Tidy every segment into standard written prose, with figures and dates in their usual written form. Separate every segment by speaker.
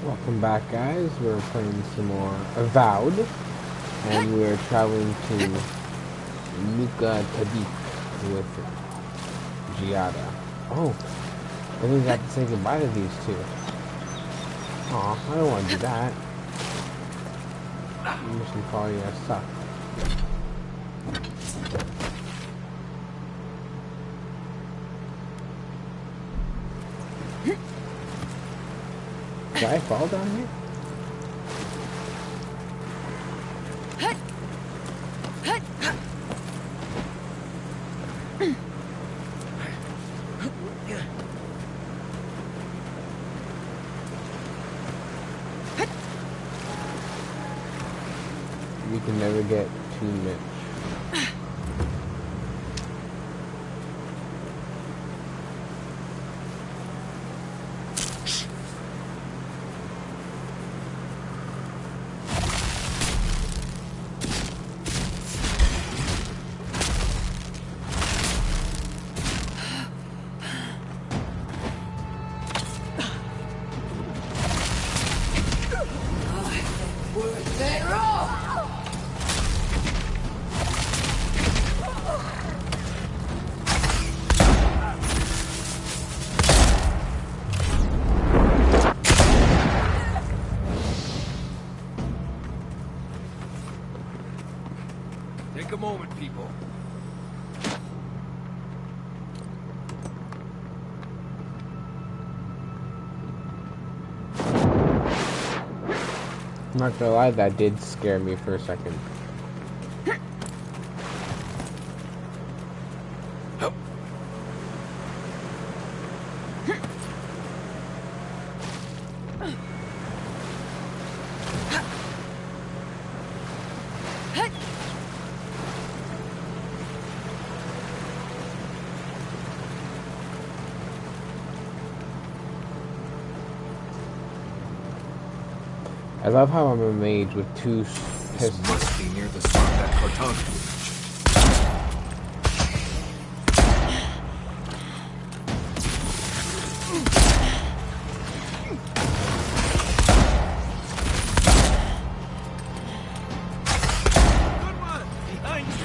Speaker 1: Welcome back, guys. We're playing some more Avowed, and we're traveling to Nuka Tadik with Giada. Oh, I think we have to say goodbye to these two. Aw, I don't want to do that. Mission quality suck. Did I fall down here? You can never get too much.
Speaker 2: Take a moment, people.
Speaker 1: I'm not gonna lie, that did scare me for a second. I love how I'm a mage with two
Speaker 2: This
Speaker 1: pistols.
Speaker 2: must be near the start of that cartography. Good one! Behind you!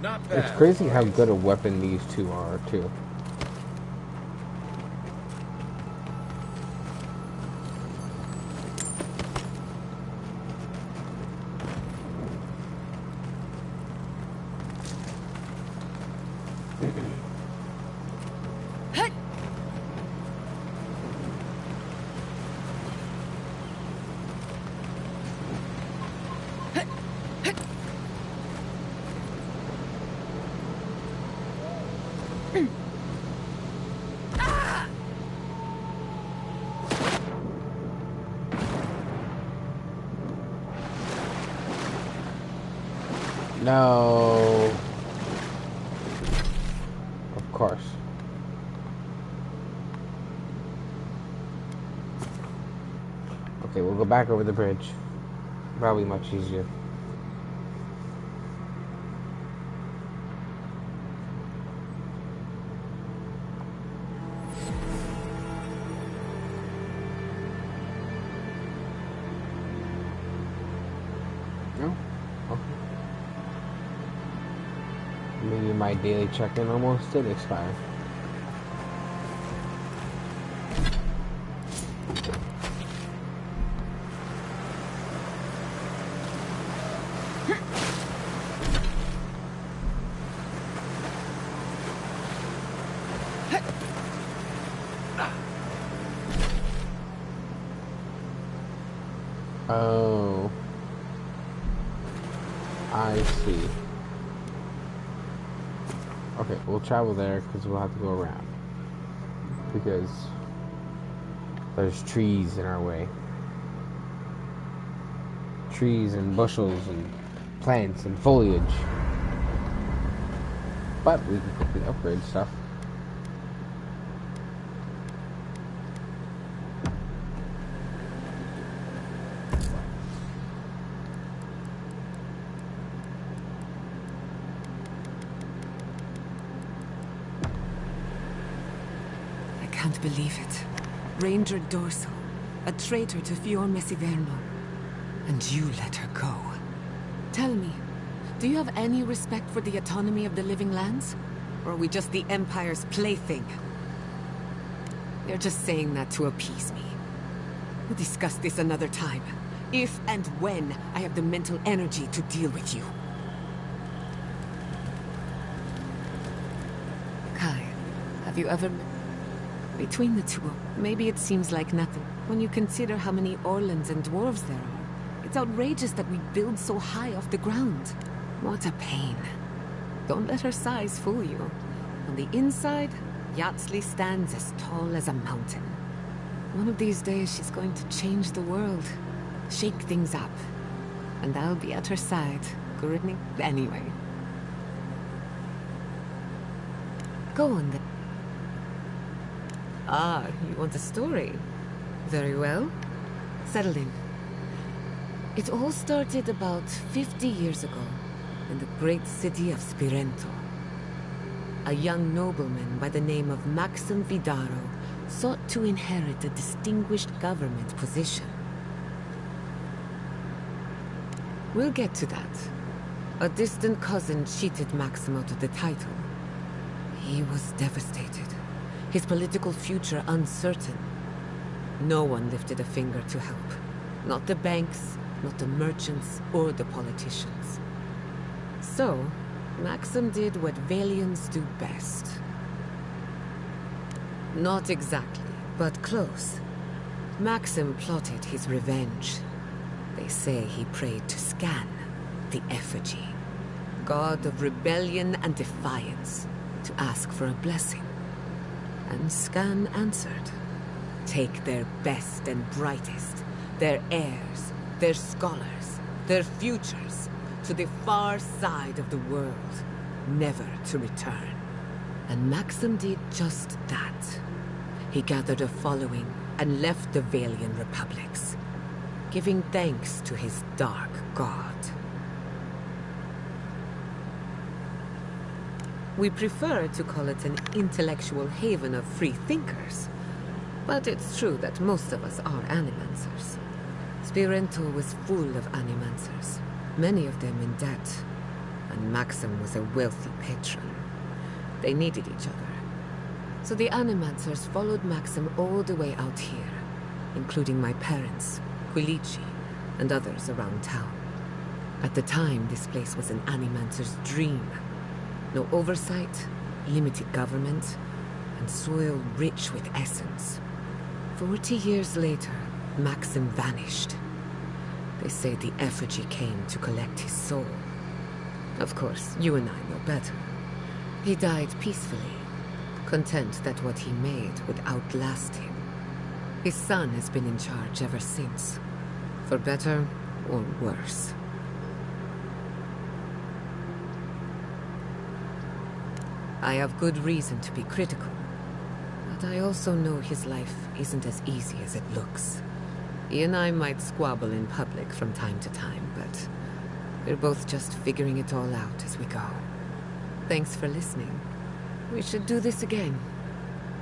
Speaker 2: Not bad.
Speaker 1: It's crazy how good a weapon these two are, too. No. Of course. Okay, we'll go back over the bridge. Probably much easier. No? Okay. Maybe my daily check-in almost did expire. Oh, I see. Okay, we'll travel there because we'll have to go around. Because there's trees in our way. Trees and bushels and plants and foliage. But we can quickly upgrade stuff.
Speaker 3: I can't believe it. Ranger Dorso, a traitor to Fior Messiverno. And you let her go. Tell me, do you have any respect for the autonomy of the living lands? Or are we just the Empire's plaything? You're just saying that to appease me. We'll discuss this another time. If and when I have the mental energy to deal with you. Kai, have you ever... Between the two, maybe it seems like nothing. When you consider how many Orlans and dwarves there are, it's outrageous that we build so high off the ground. What a pain. Don't let her size fool you. On the inside, Yatsley stands as tall as a mountain. One of these days, she's going to change the world. Shake things up. And I'll be at her side, grinning anyway. Go on then. Ah, you want a story? Very well. Settle in. It all started about 50 years ago, in the great city of Spirento. A young nobleman by the name of Maxim Vidaro sought to inherit a distinguished government position. We'll get to that. A distant cousin cheated Maxim out of the title. He was devastated. His political future uncertain. No one lifted a finger to help. Not the banks, not the merchants, or the politicians. So, Maxim did what Valians do best. Not exactly, but close. Maxim plotted his revenge. They say he prayed to Scan, the effigy, god of rebellion and defiance, to ask for a blessing. And Scan answered. Take their best and brightest, their heirs, their scholars, their futures, to the far side of the world, never to return. And Maxim did just that. He gathered a following and left the Valian republics, giving thanks to his dark god. We prefer to call it an intellectual haven of free thinkers, but it's true that most of us are animancers. Spirento was full of animancers, many of them in debt, and Maxim was a wealthy patron. They needed each other. So the animancers followed Maxim all the way out here, including my parents, Quilici, and others around town. At the time, this place was an animancer's dream. No oversight, limited government, and soil rich with essence. 40 years later, Maxim vanished. They say the effigy came to collect his soul. Of course, you and I know better. He died peacefully, content that what he made would outlast him. His son has been in charge ever since, for better or worse. I have good reason to be critical, but I also know his life isn't as easy as it looks. He and I might squabble in public from time to time, but we're both just figuring it all out as we go. Thanks for listening. We should do this again.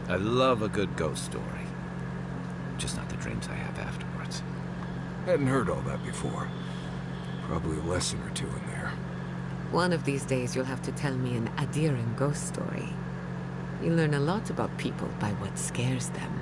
Speaker 2: I love a good ghost story. Just not the dreams I have afterwards.
Speaker 4: Hadn't heard all that before. Probably a lesson or two in there.
Speaker 3: One of these days you'll have to tell me an Adiran ghost story. You learn a lot about people by what scares them.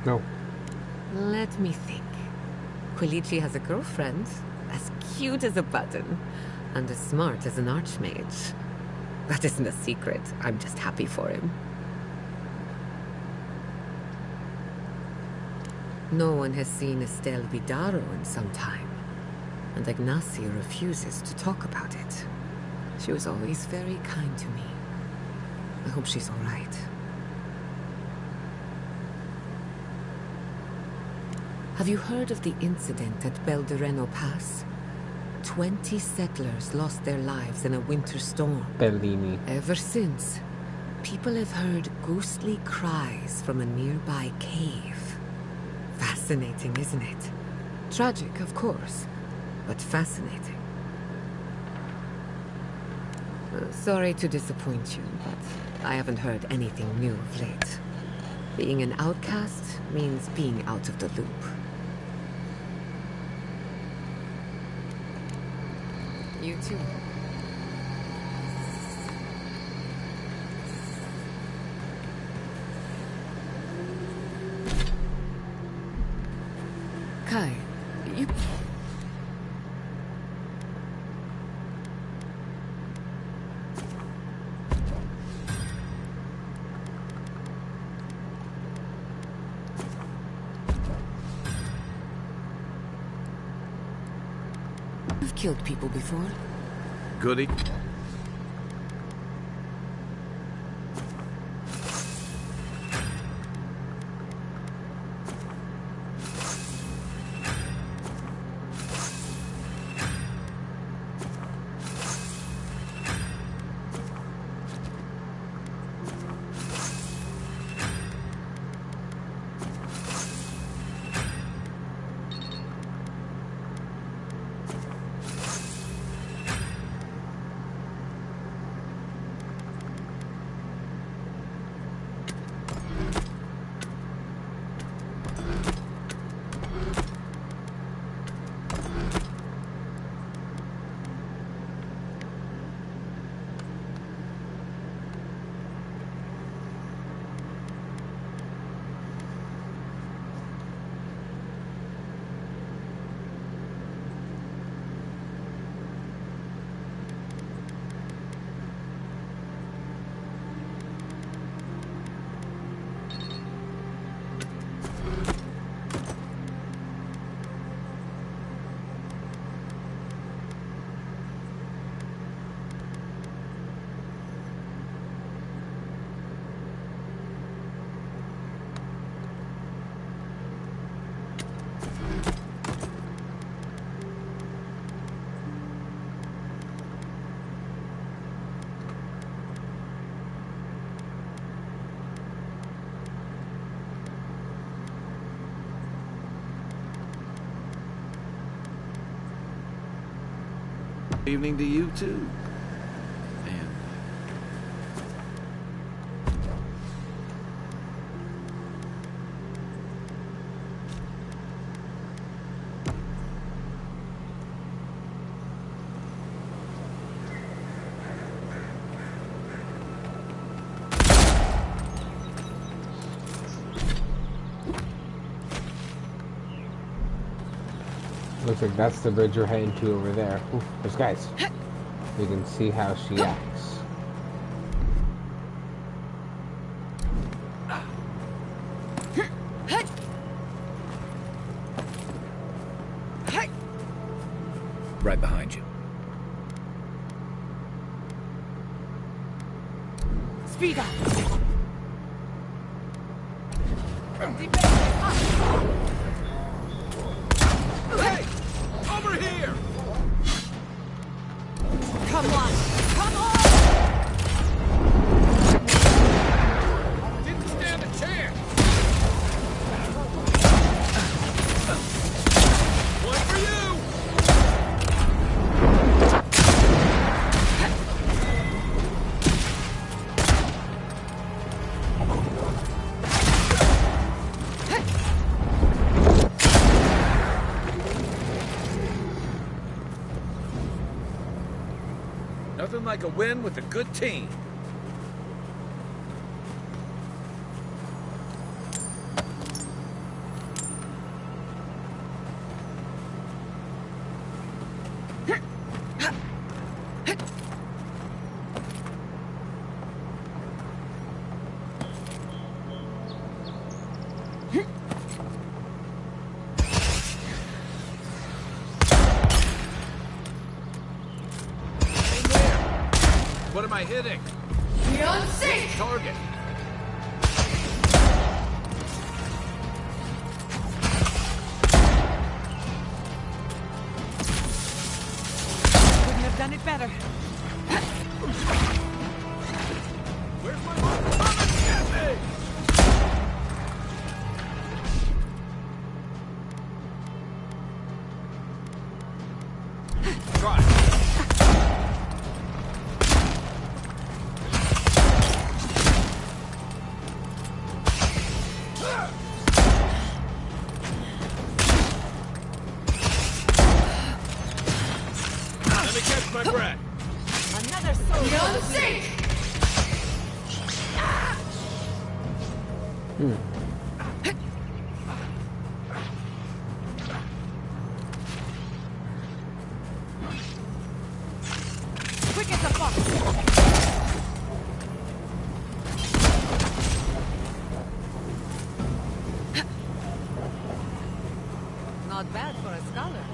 Speaker 1: No.
Speaker 3: Let me think. Quilici has a girlfriend, as cute as a button, and as smart as an archmage. That isn't a secret. I'm just happy for him. No one has seen Estelle Vidaro in some time, and Ignacia refuses to talk about it. She was always very kind to me. I hope she's all right. Have you heard of the incident at Beldereno Pass? 20 settlers lost their lives in a winter storm.
Speaker 1: Bellini.
Speaker 3: Ever since, people have heard ghostly cries from a nearby cave. Fascinating, isn't it? Tragic, of course, but fascinating. Sorry to disappoint you, but I haven't heard anything new of late. Being an outcast means being out of the loop. You too. Kai, you... You've killed people before.
Speaker 2: Goody. Evening to you too. And
Speaker 1: Looks like that's the bridge we're heading to over there. Ooh, there's guys. We can see how she acts.
Speaker 2: right behind you.
Speaker 3: Speed up!
Speaker 2: Hey! Over here!
Speaker 3: Come on! Come on!
Speaker 2: Didn't stand a chance! One for you! Nothing like a win with a good team. am I hitting?
Speaker 5: Beyond sync!
Speaker 2: Target.
Speaker 3: Couldn't have done it better.
Speaker 2: Where's my mark? Come and get me! Try. Let me catch my breath.
Speaker 3: Another soul.
Speaker 5: Beyond sync!
Speaker 3: Quick as a fox. Not bad for a scholar.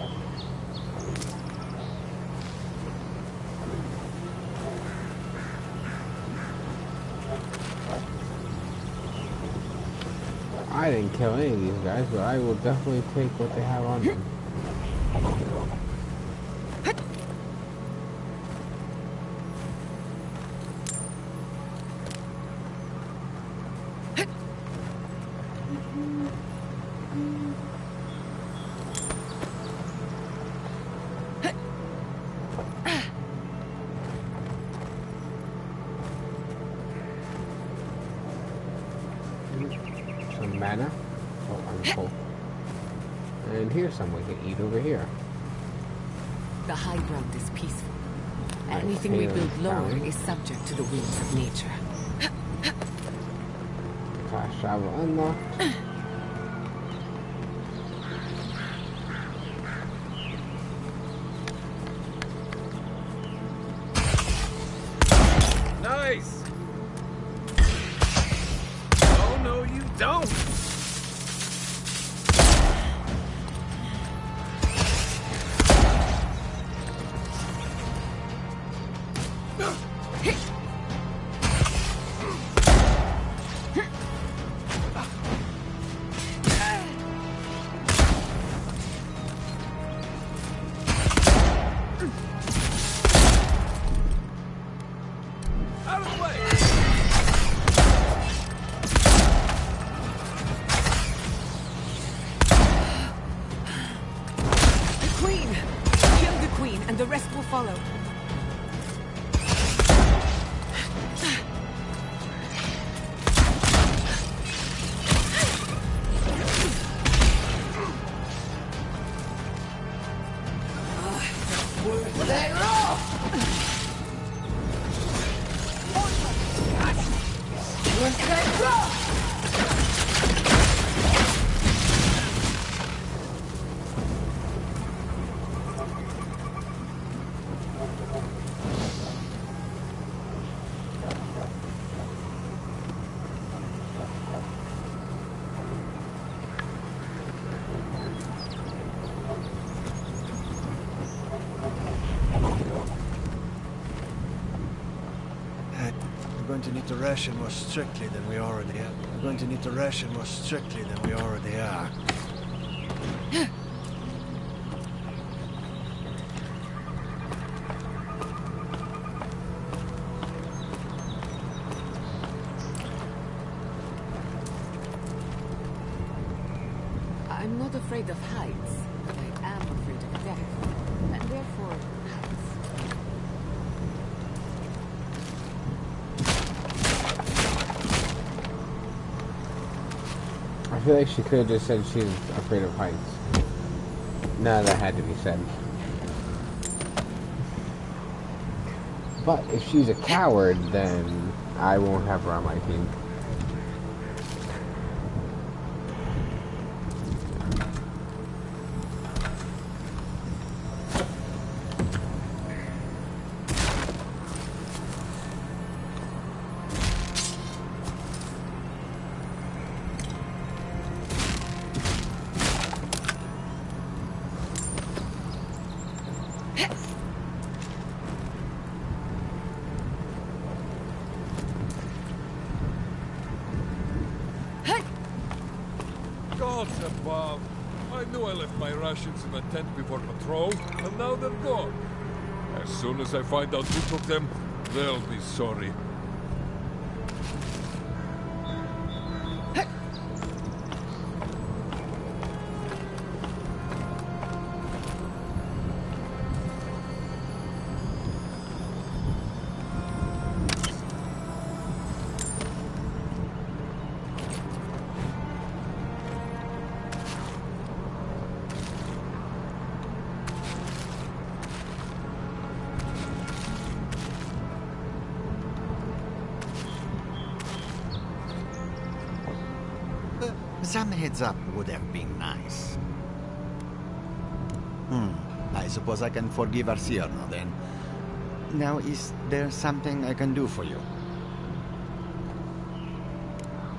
Speaker 1: I didn't kill any of these guys, but I will definitely take what they have on them. Some mana. Oh, I'm full. And here's some we can eat over here.
Speaker 3: The high ground is peaceful.
Speaker 1: Nice.
Speaker 3: Anything we build
Speaker 1: Healing
Speaker 3: lower
Speaker 1: fountain.
Speaker 3: is subject to the whims of nature.
Speaker 1: Fast travel unlocked.
Speaker 2: Nice! Oh, no, you don't! Out of the way!
Speaker 3: The queen! Kill the queen and the rest will follow.
Speaker 5: Let roll! Let roll!
Speaker 6: We're going to need to ration more strictly than we already are. We're going to need to ration more strictly than we already are.
Speaker 3: I'm not afraid of heights, but I am afraid of death. And therefore, heights.
Speaker 1: I feel like she could have just said she's afraid of heights. No, that had to be said. But if she's a coward, then I won't have her on my team.
Speaker 7: gods above. I knew I left my rations in the tent before patrol, and now they're gone. As soon as I find out who took them, they'll be sorry.
Speaker 8: Some heads up would have been nice. I suppose I can forgive Arciano then. Now, is there something I can do for you?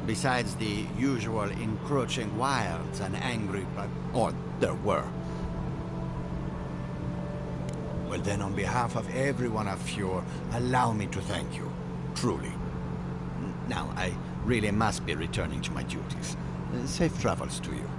Speaker 8: Besides the usual encroaching wilds and angry... or there were. Well then, on behalf of everyone of Fjord, allow me to thank you. Truly. Now, I really must be returning to my duties. Safe travels to you.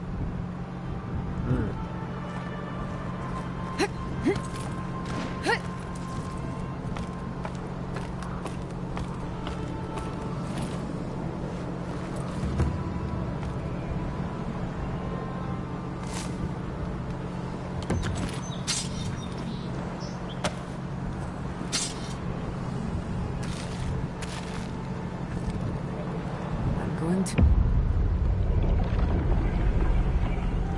Speaker 3: I'm going to...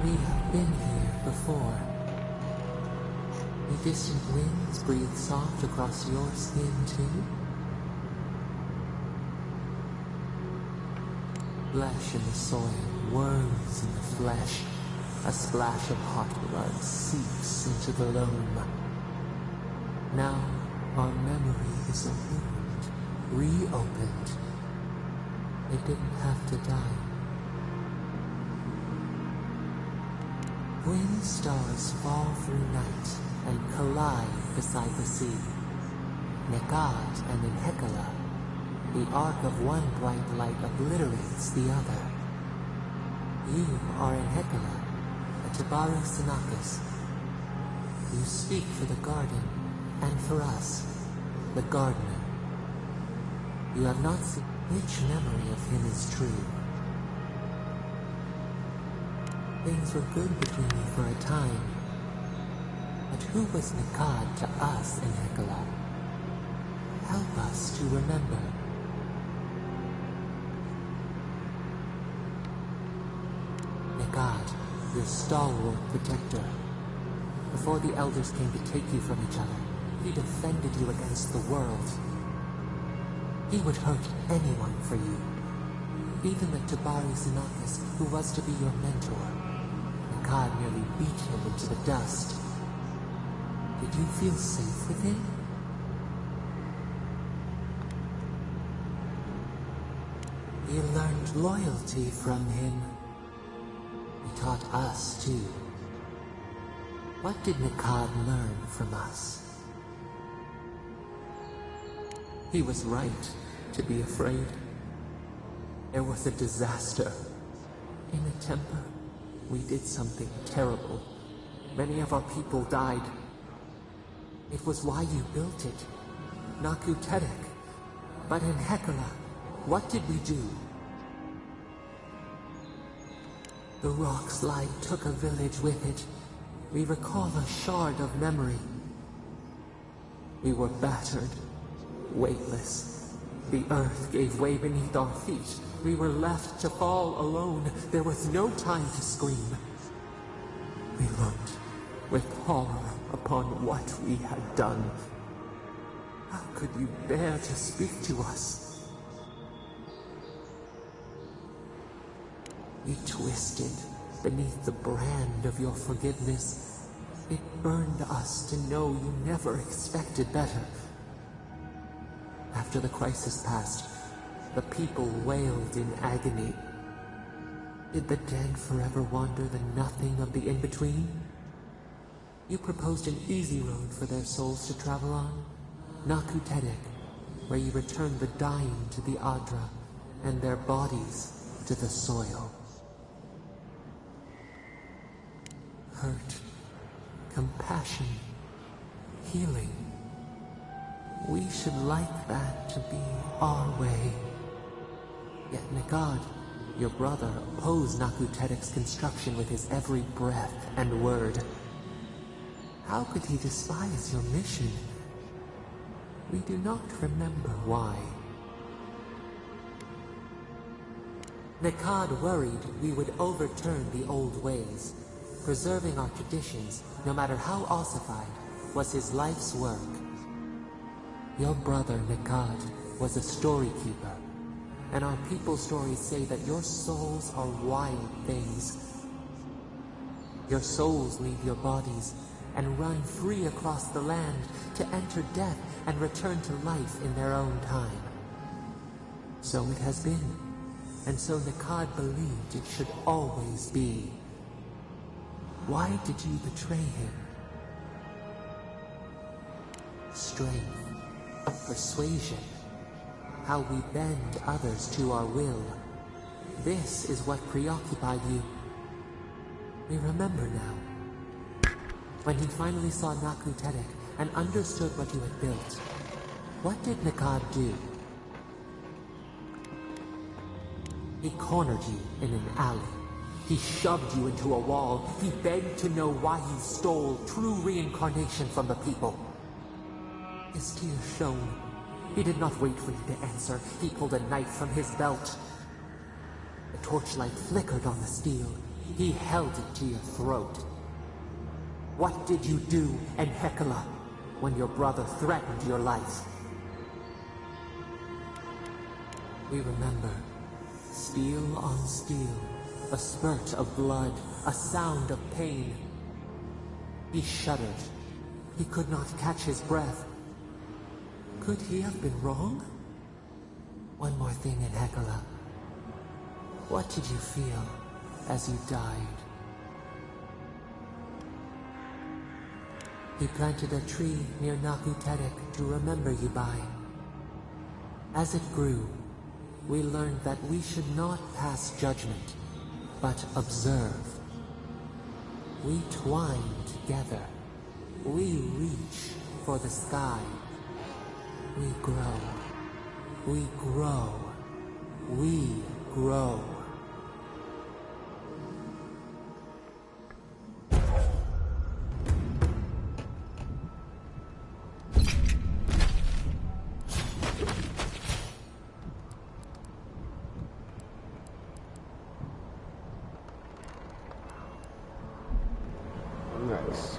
Speaker 3: We have been here before. The distant winds breathe soft across your skin, too. Flesh in the soil, worms in the flesh. A splash of hot blood seeps into the loam. Now, our memory is a wound, reopened. It didn't have to die. Twin stars fall through night and collide beside the sea. Nekad and Enhekala, the arc of one bright light obliterates the other. You are Enhekala, a Tabaru Sinakis. You speak for the garden, and for us, the gardener. You have not seen which memory of him is true. Things were good between you for a time. But who was Nekad to us in Hekala? Help us to remember. Nekad, your stalwart protector. Before the elders came to take you from each other, he defended you against the world. He would hurt anyone for you. Even the Tabari Xenakis, who was to be your mentor. Nekad nearly beat him into the dust. Did you feel safe with him? You learned loyalty from him. He taught us, too. What did Nekad learn from us? He was right to be afraid. There was a disaster. In a temper, we did something terrible. Many of our people died. It was why you built it. Naku Tedek. But in Hekala, what did we do? The rock slide took a village with it. We recall a shard of memory. We were battered, weightless. The earth gave way beneath our feet. We were left to fall alone. There was no time to scream. We looked with horror upon what we had done. How could you bear to speak to us? We twisted beneath the brand of your forgiveness. It burned us to know you never expected better. After the crisis passed, the people wailed in agony. Did the dead forever wander the nothing of the in-between? You proposed an easy road for their souls to travel on. Naku Tedek, where you returned the dying to the Adra, and their bodies to the soil.
Speaker 9: hurt, compassion, healing. We should like that to be our way. Yet Nagad, your brother, opposed Nakutedek's construction with his every breath and word. How could he despise your mission? We do not remember why. Nekad worried we would overturn the old ways. Preserving our traditions, no matter how ossified, was his life's work. Your brother Nekad was a story keeper, and our people's stories say that your souls are wild things. Your souls leave your bodies and run free across the land to enter death and return to life in their own time. So it has been. And so Nekad believed it should always be. Why did you betray him? Strength, persuasion, how we bend others to our will. This is what preoccupied you. We remember now. When he finally saw Nakutedek and understood what you had built, what did Nekad do? He cornered you in an alley. He shoved you into a wall. He begged to know why you stole true reincarnation from the people. His tears shone. He did not wait for you to answer. He pulled a knife from his belt. The torchlight flickered on the steel. He held it to your throat. What did you do in Hekala when your brother threatened your life? We remember. Steel on steel, a spurt of blood, a sound of pain. He shuddered. He could not catch his breath. Could he have been wrong? One more thing in Hekala. What did you feel as you died? He planted a tree near Nakutedek to remember you by. As it grew, we learned that we should not pass judgment, but observe. We twine together. We reach for the sky. We grow. We grow. We grow.
Speaker 1: Nice.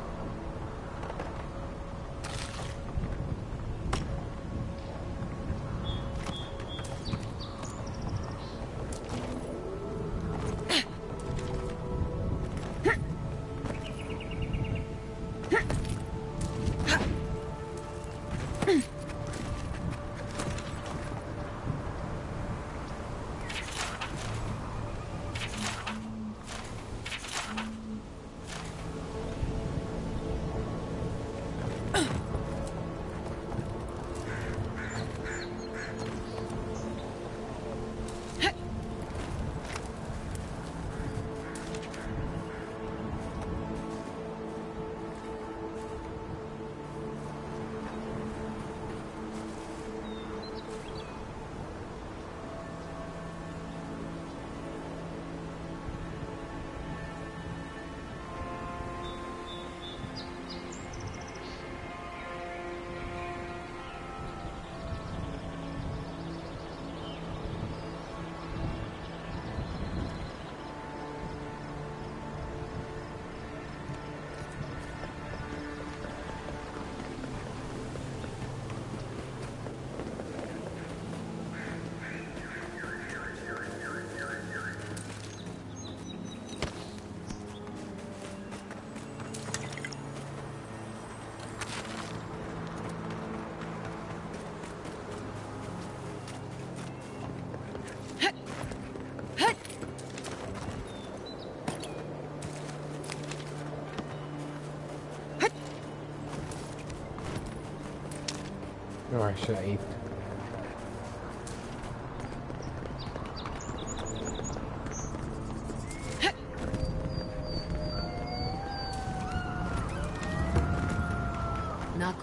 Speaker 1: Oh, I should have ate.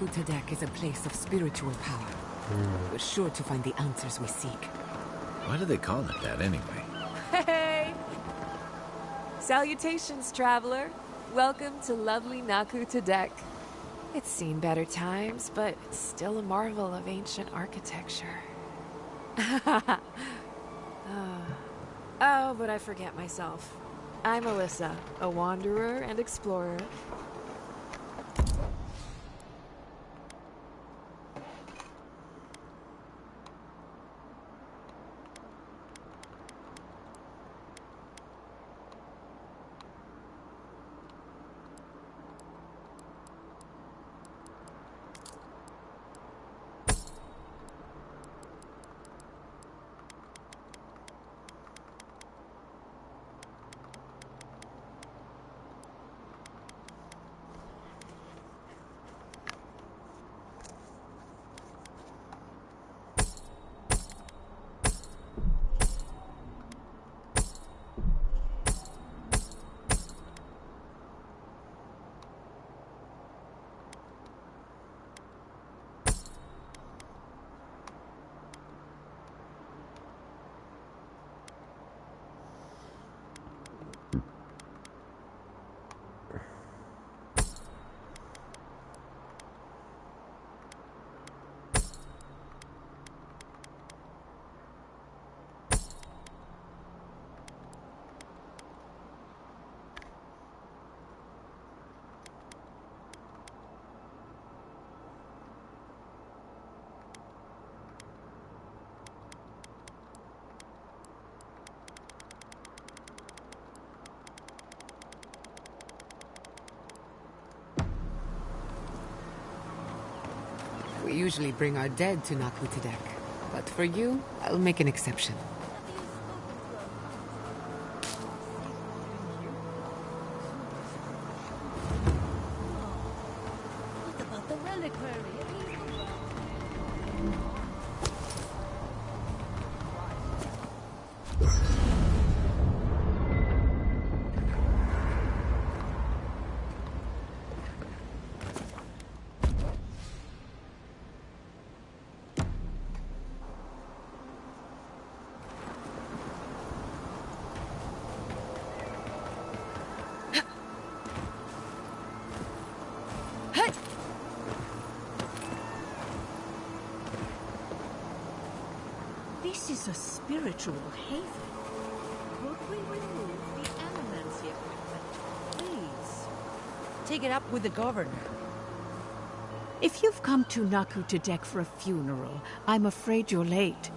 Speaker 3: Nakutadek is a place of spiritual power. We're sure to find the answers we seek.
Speaker 2: Why do they call it that anyway?
Speaker 10: Hey! Salutations, traveler. Welcome to lovely Nakutadek. It's seen better times, but it's still a marvel of ancient architecture. Oh, but I forget myself. I'm Alyssa, a wanderer and explorer.
Speaker 3: We usually bring our dead to Nakutadek, but for you, I'll make an exception.
Speaker 5: What about the reliquary? This is a spiritual haven. Could we remove the animancy equipment, please? Take it up with the governor. If you've come to Nakutadek for a funeral, I'm afraid you're late.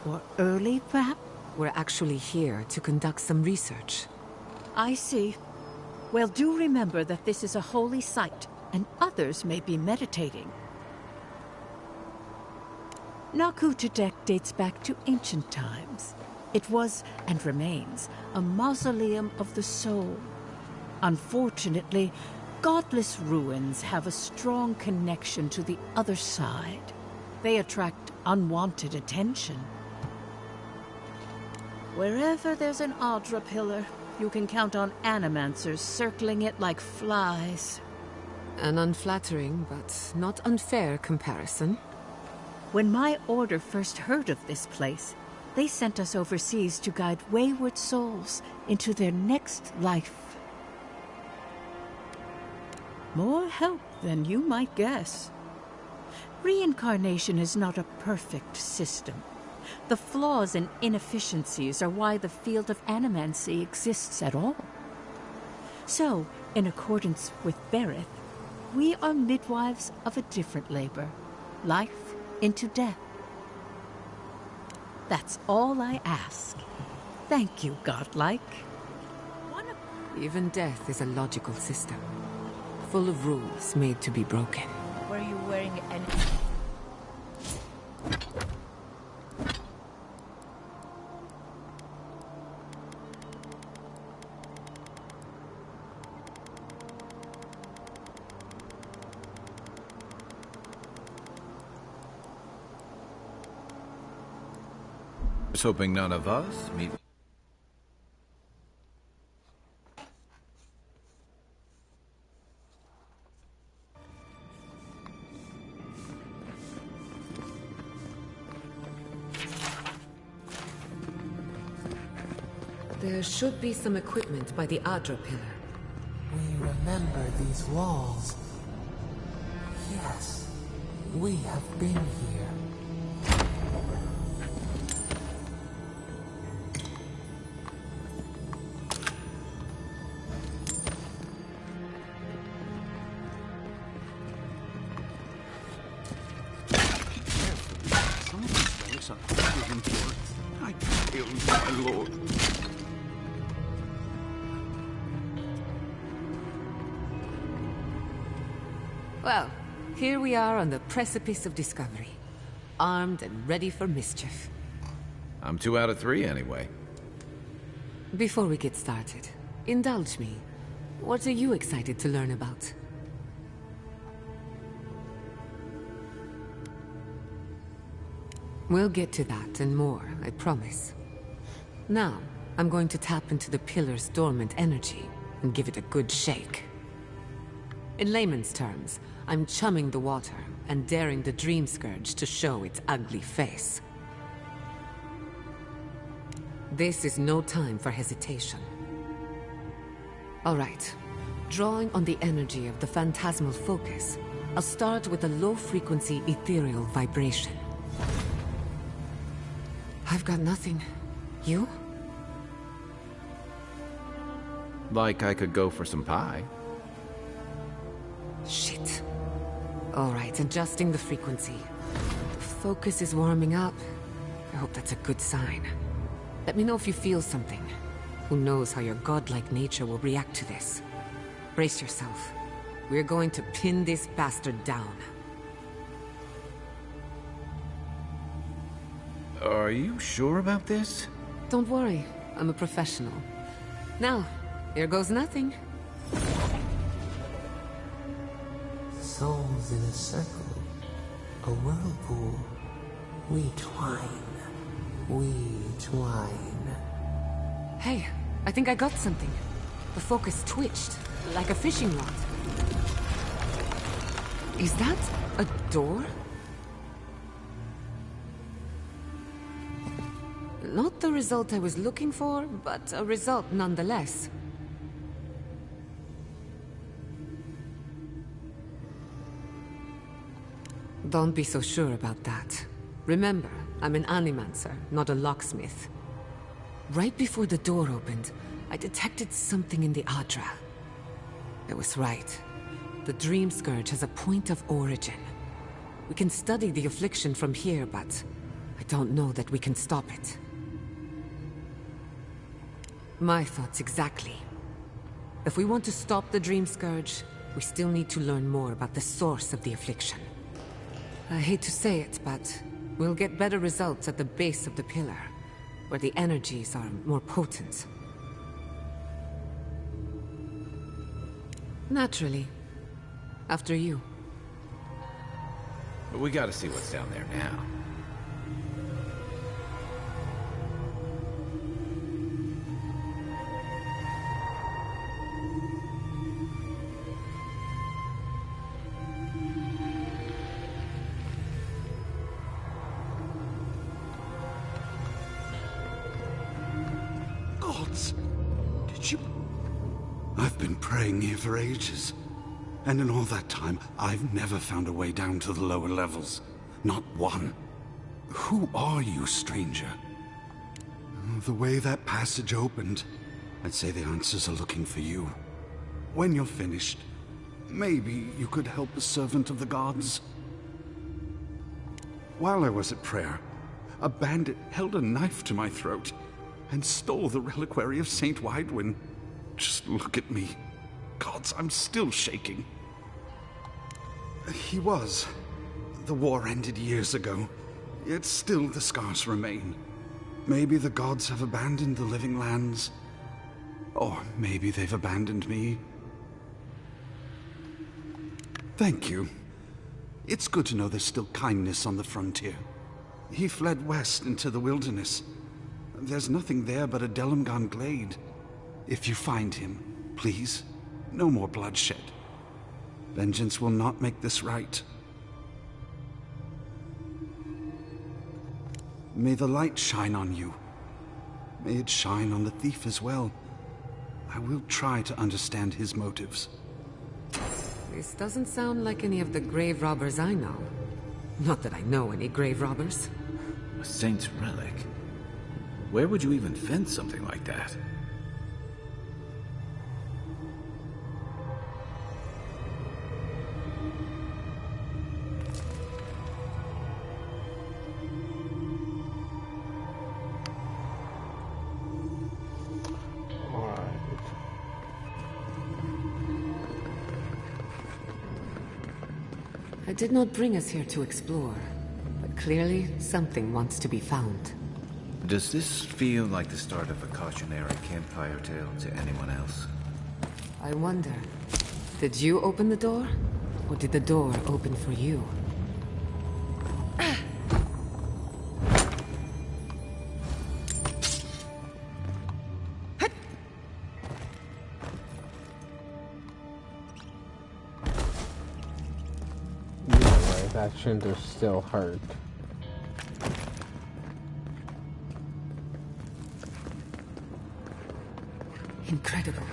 Speaker 5: Or early, perhaps?
Speaker 3: We're actually here to conduct some research.
Speaker 5: I see. Well, do remember that this is a holy site, and others may be meditating. Nakutadek dates back to ancient times. It was, and remains, a mausoleum of the soul. Unfortunately, godless ruins have a strong connection to the other side. They attract unwanted attention. Wherever there's an Adra pillar, you can count on animancers circling it like flies.
Speaker 3: An unflattering but not unfair comparison.
Speaker 5: When my order first heard of this place, they sent us overseas to guide wayward souls into their next life. More help than you might guess. Reincarnation is not a perfect system. The flaws and inefficiencies are why the field of animancy exists at all. So, in accordance with Berith, we are midwives of a different labor, life into death. That's all I ask. Thank you, godlike.
Speaker 3: Even death is a logical system, full of rules made to be broken.
Speaker 5: Were you wearing any...
Speaker 2: I was hoping none of us meet.
Speaker 3: There should be some equipment by the Adra pillar.
Speaker 9: We remember these walls. Yes, we have been here.
Speaker 8: Some of these relics are older than yours. I failed, my lord.
Speaker 3: Well, here we are on the precipice of discovery. Armed and ready for mischief.
Speaker 2: I'm 2 out of 3 anyway.
Speaker 3: Before we get started, indulge me. What are you excited to learn about? We'll get to that and more, I promise. Now, I'm going to tap into the pillar's dormant energy and give it a good shake. In layman's terms, I'm chumming the water and daring the Dream Scourge to show its ugly face. This is no time for hesitation. All right. Drawing on the energy of the phantasmal focus, I'll start with a low-frequency ethereal vibration. I've got nothing. You?
Speaker 2: Like I could go for some pie.
Speaker 3: Shit. All right, adjusting the frequency. The focus is warming up. I hope that's a good sign. Let me know if you feel something. Who knows how your godlike nature will react to this. Brace yourself. We're going to pin this bastard down.
Speaker 2: Are you sure about this?
Speaker 3: Don't worry, I'm a professional. Now, here goes nothing.
Speaker 9: Souls in a circle, a whirlpool. We twine. We twine.
Speaker 3: Hey, I think I got something. The focus twitched, like a fishing rod. Is that a door? Not the result I was looking for, but a result nonetheless. Don't be so sure about that. Remember, I'm an animancer, not a locksmith. Right before the door opened, I detected something in the Adra. I was right. The Dream Scourge has a point of origin. We can study the affliction from here, but I don't know that we can stop it. My thoughts exactly. If we want to stop the Dream Scourge, we still need to learn more about the source of the affliction. I hate to say it, but we'll get better results at the base of the pillar, where the energies are more potent. Naturally. After you.
Speaker 2: But we gotta see what's down there now.
Speaker 8: Gods! Did you... I've been praying here for ages. And in all that time, I've never found a way down to the lower levels. Not one. Who are you, stranger? The way that passage opened, I'd say the answers are looking for you. When you're finished, maybe you could help a servant of the gods. While I was at prayer, a bandit held a knife to my throat and stole the reliquary of Saint Widwin. Just look at me. Gods, I'm still shaking. He was. The war ended years ago, yet still the scars remain. Maybe the gods have abandoned the living lands. Or maybe they've abandoned me. Thank you. It's good to know there's still kindness on the frontier. He fled west into the wilderness. There's nothing there but a Delumgan glade. If you find him, please, no more bloodshed. Vengeance will not make this right. May the light shine on you. May it shine on the thief as well. I will try to understand his motives.
Speaker 3: This doesn't sound like any of the grave robbers I know. Not that I know any grave robbers.
Speaker 2: A saint's relic? Where would you even find something like that?
Speaker 3: I did not bring us here to explore, but clearly something wants to be found.
Speaker 2: Does this feel like the start of a cautionary campfire tale to anyone else?
Speaker 3: I wonder, did you open the door? Or did the door open for you?
Speaker 1: That shouldn't have still hurt.
Speaker 3: Incredible.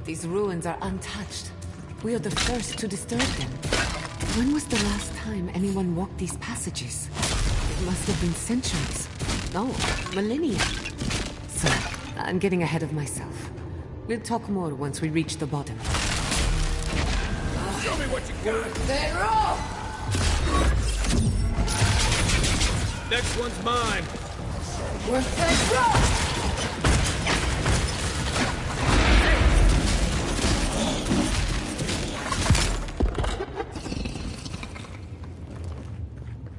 Speaker 3: These ruins are untouched. We are the first to disturb them. When was the last time anyone walked these passages? It must have been centuries. No, millennia. So, I'm getting ahead of myself. We'll talk more once we reach the bottom.
Speaker 7: Show me what you got!
Speaker 3: They're off!
Speaker 7: Next one's mine!
Speaker 3: We're set.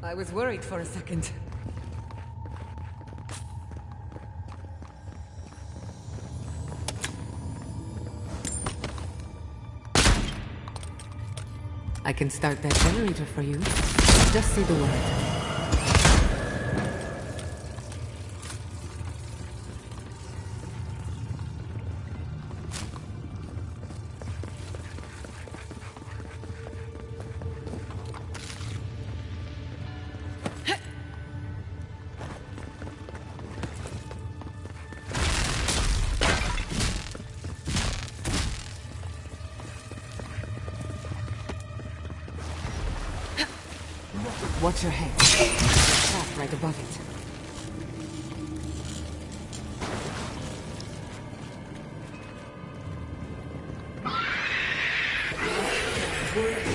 Speaker 3: I was worried for a second. I can start that generator for you. Just say the word. Watch your head. Trap right above it.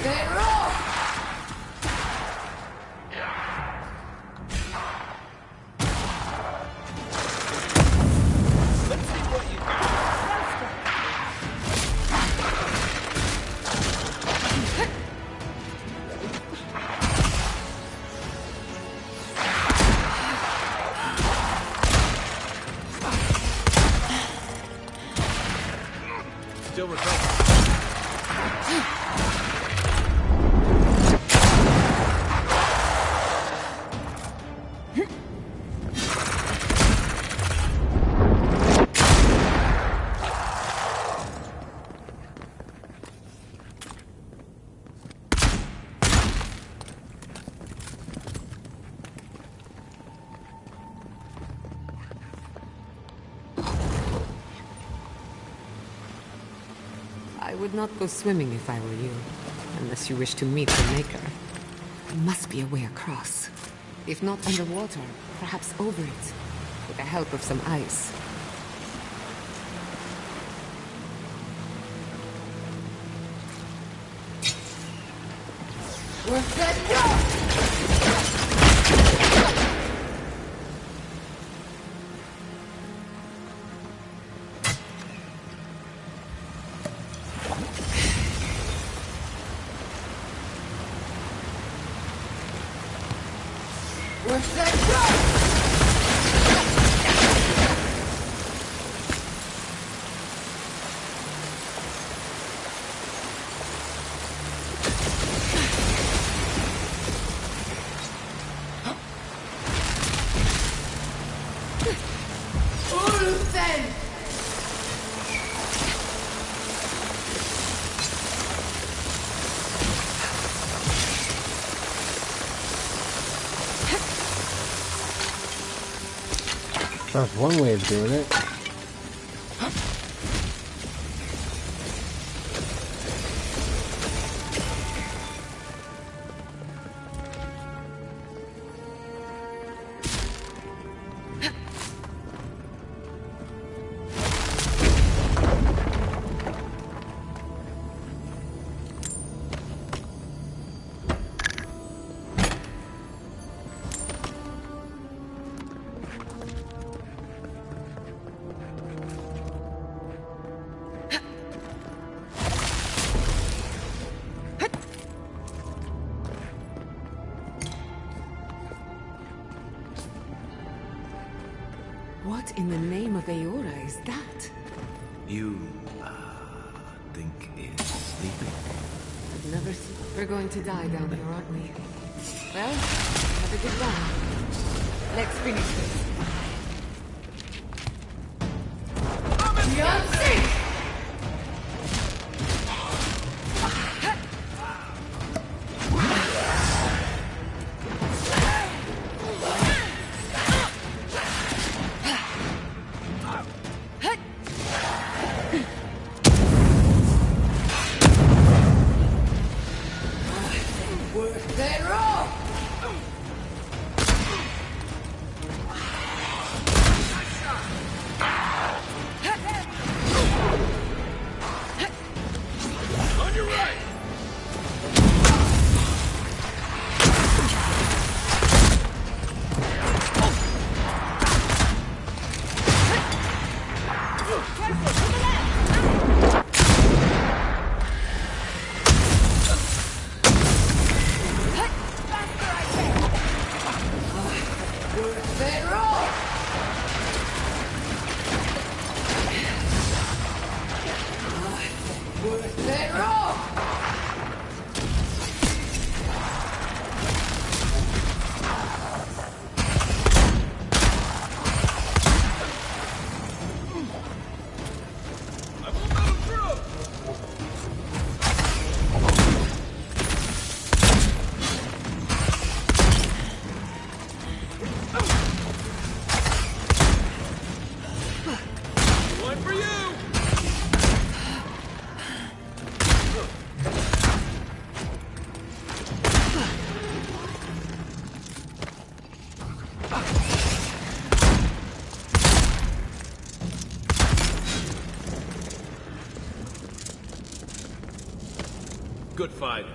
Speaker 3: They're off!
Speaker 7: Let's see what you still recovering.
Speaker 3: I would not go swimming if I were you, unless you wish to meet the Maker. There must be a way across. If not underwater, perhaps over it, with the help of some ice. We're set, go! We're set, go!
Speaker 1: That's one way of doing it.
Speaker 3: What in the name of Aora is that?
Speaker 2: You, think is sleeping?
Speaker 3: I've never seen... We're going to die down here, aren't we? Well, have a good run. Let's finish this. Beyonce!
Speaker 2: Good fight.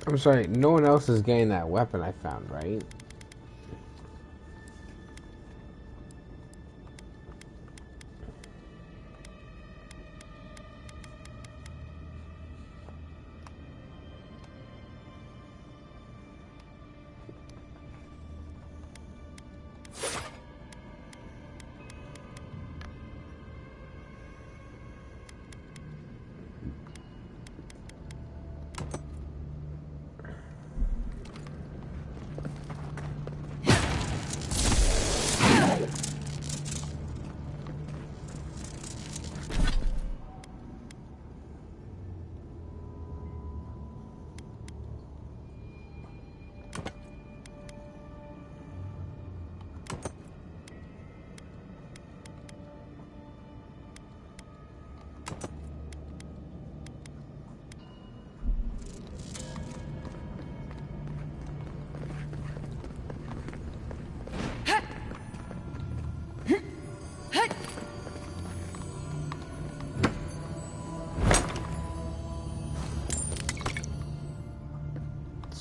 Speaker 1: I'm sorry, no one else is getting that weapon I found, right?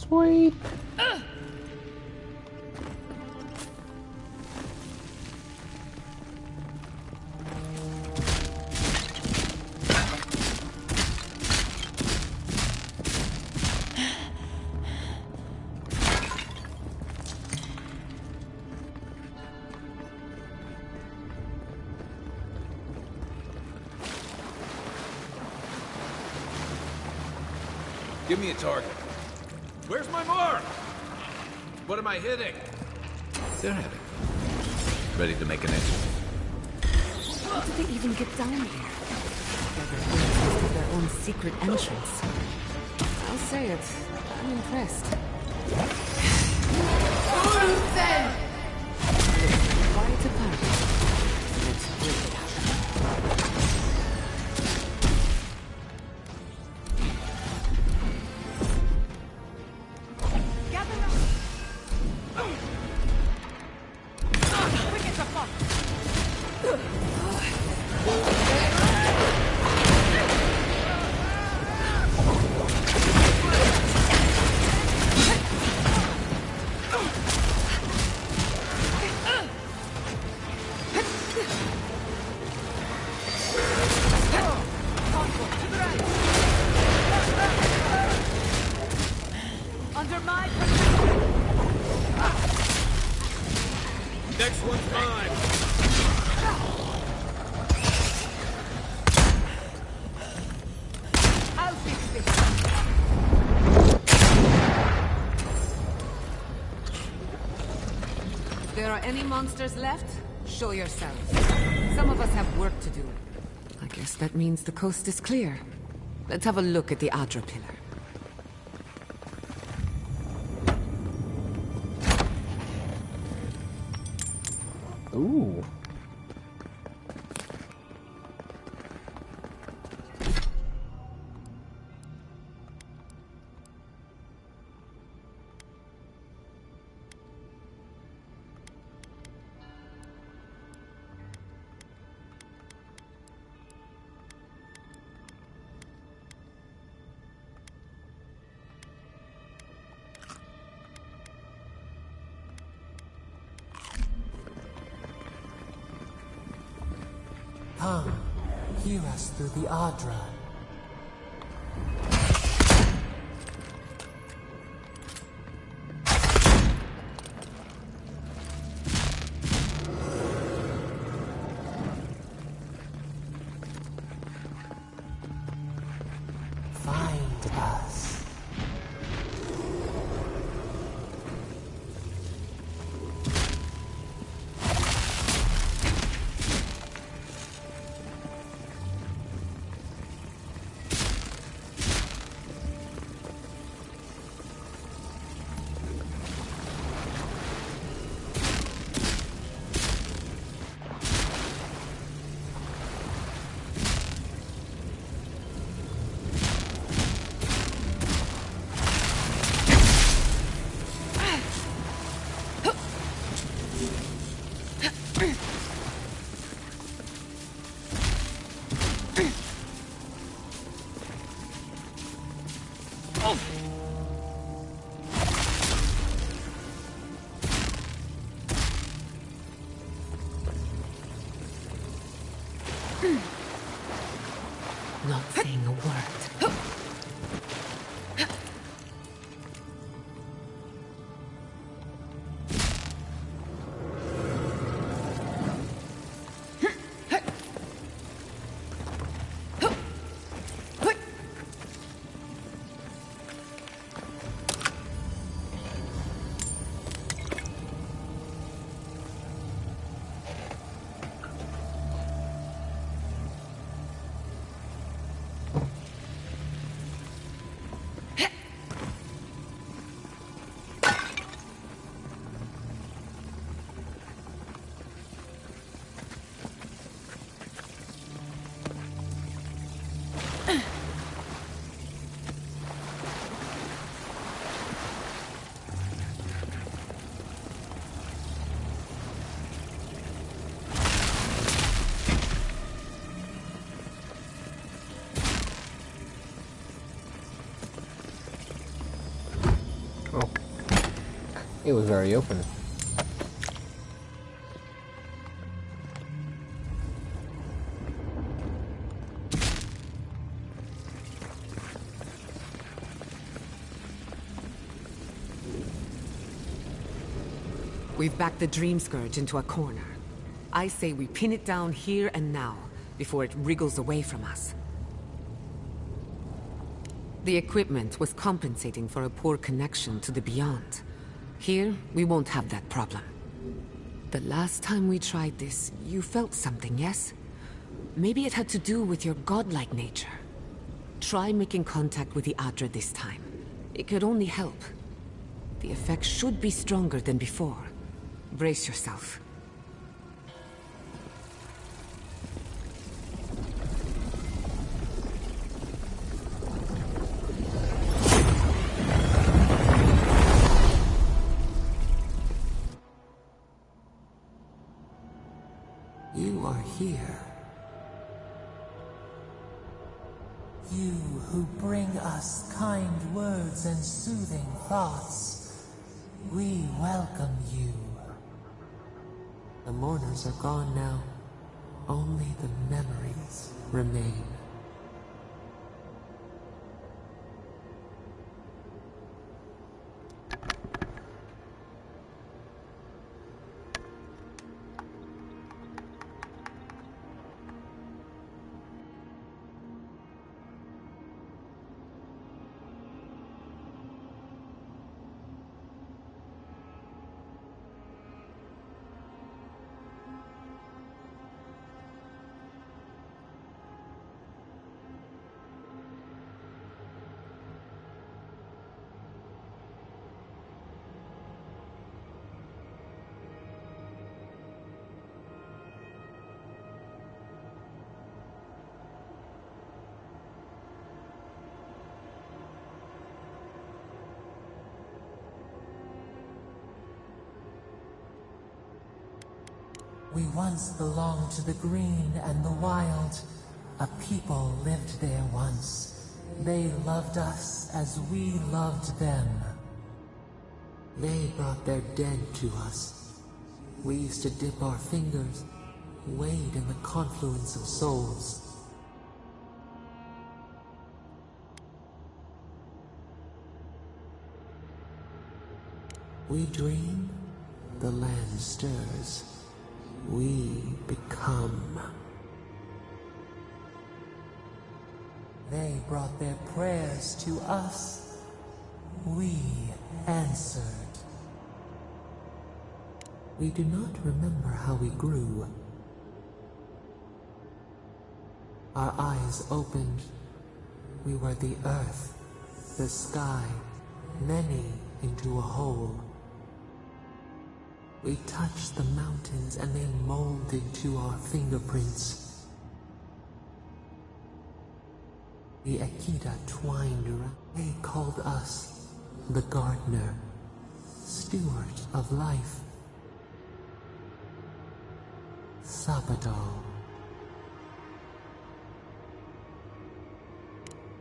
Speaker 1: Sweet.
Speaker 2: Give me a target. Where's my mark? What am I hitting? They're heavy. Ready to make an entry.
Speaker 3: How did they even get down here? They're their own secret entrance. I'll say it. I'm impressed. Quite a party. Let's break it up.
Speaker 2: Next one's mine.
Speaker 3: I'll fix this. If there are any monsters left, show yourselves. Some of us have work to do. I guess that means the coast is clear. Let's have a look at the Adra pillar.
Speaker 1: Ooh.
Speaker 9: Come, hear us through the Adra. Find us.
Speaker 3: Not saying a word.
Speaker 1: It was very open.
Speaker 3: We've backed the Dream Scourge into a corner. I say we pin it down here and now, before it wriggles away from us. The equipment was compensating for a poor connection to the beyond. Here, we won't have that problem. The last time we tried this, you felt something, yes? Maybe it had to do with your godlike nature. Try making contact with the Adra this time. It could only help. The effect should be stronger than before. Brace yourself.
Speaker 9: You are here. You who bring us kind words and soothing thoughts. We welcome you. The mourners are gone now. Only the memories remain. We once belonged to the green and the wild. A people lived there once. They loved us as we loved them. They brought their dead to us. We used to dip our fingers, wade in the confluence of souls. We dream, the land stirs. We become. They brought their prayers to us. We answered. We do not remember how we grew. Our eyes opened. We were the earth, the sky, many into a whole. We touched the mountains and they molded to our fingerprints. The Akita twined around. They called us the gardener, steward of life. Sabadal.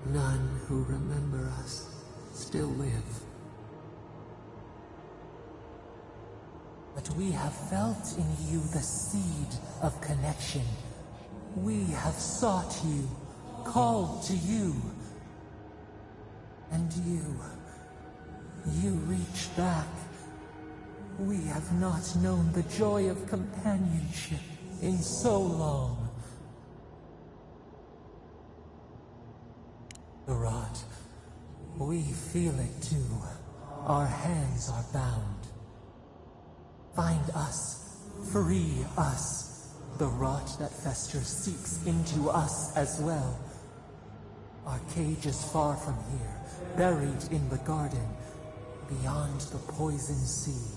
Speaker 9: None who remember us still live. But we have felt in you the seed of connection. We have sought you, called to you. And you reach back. We have not known the joy of companionship in so long. The rot, we feel it too. Our hands are bound. Find us, free us. The rot that festers seeps into us as well. Our cage is far from here, buried in the garden, beyond the poison sea.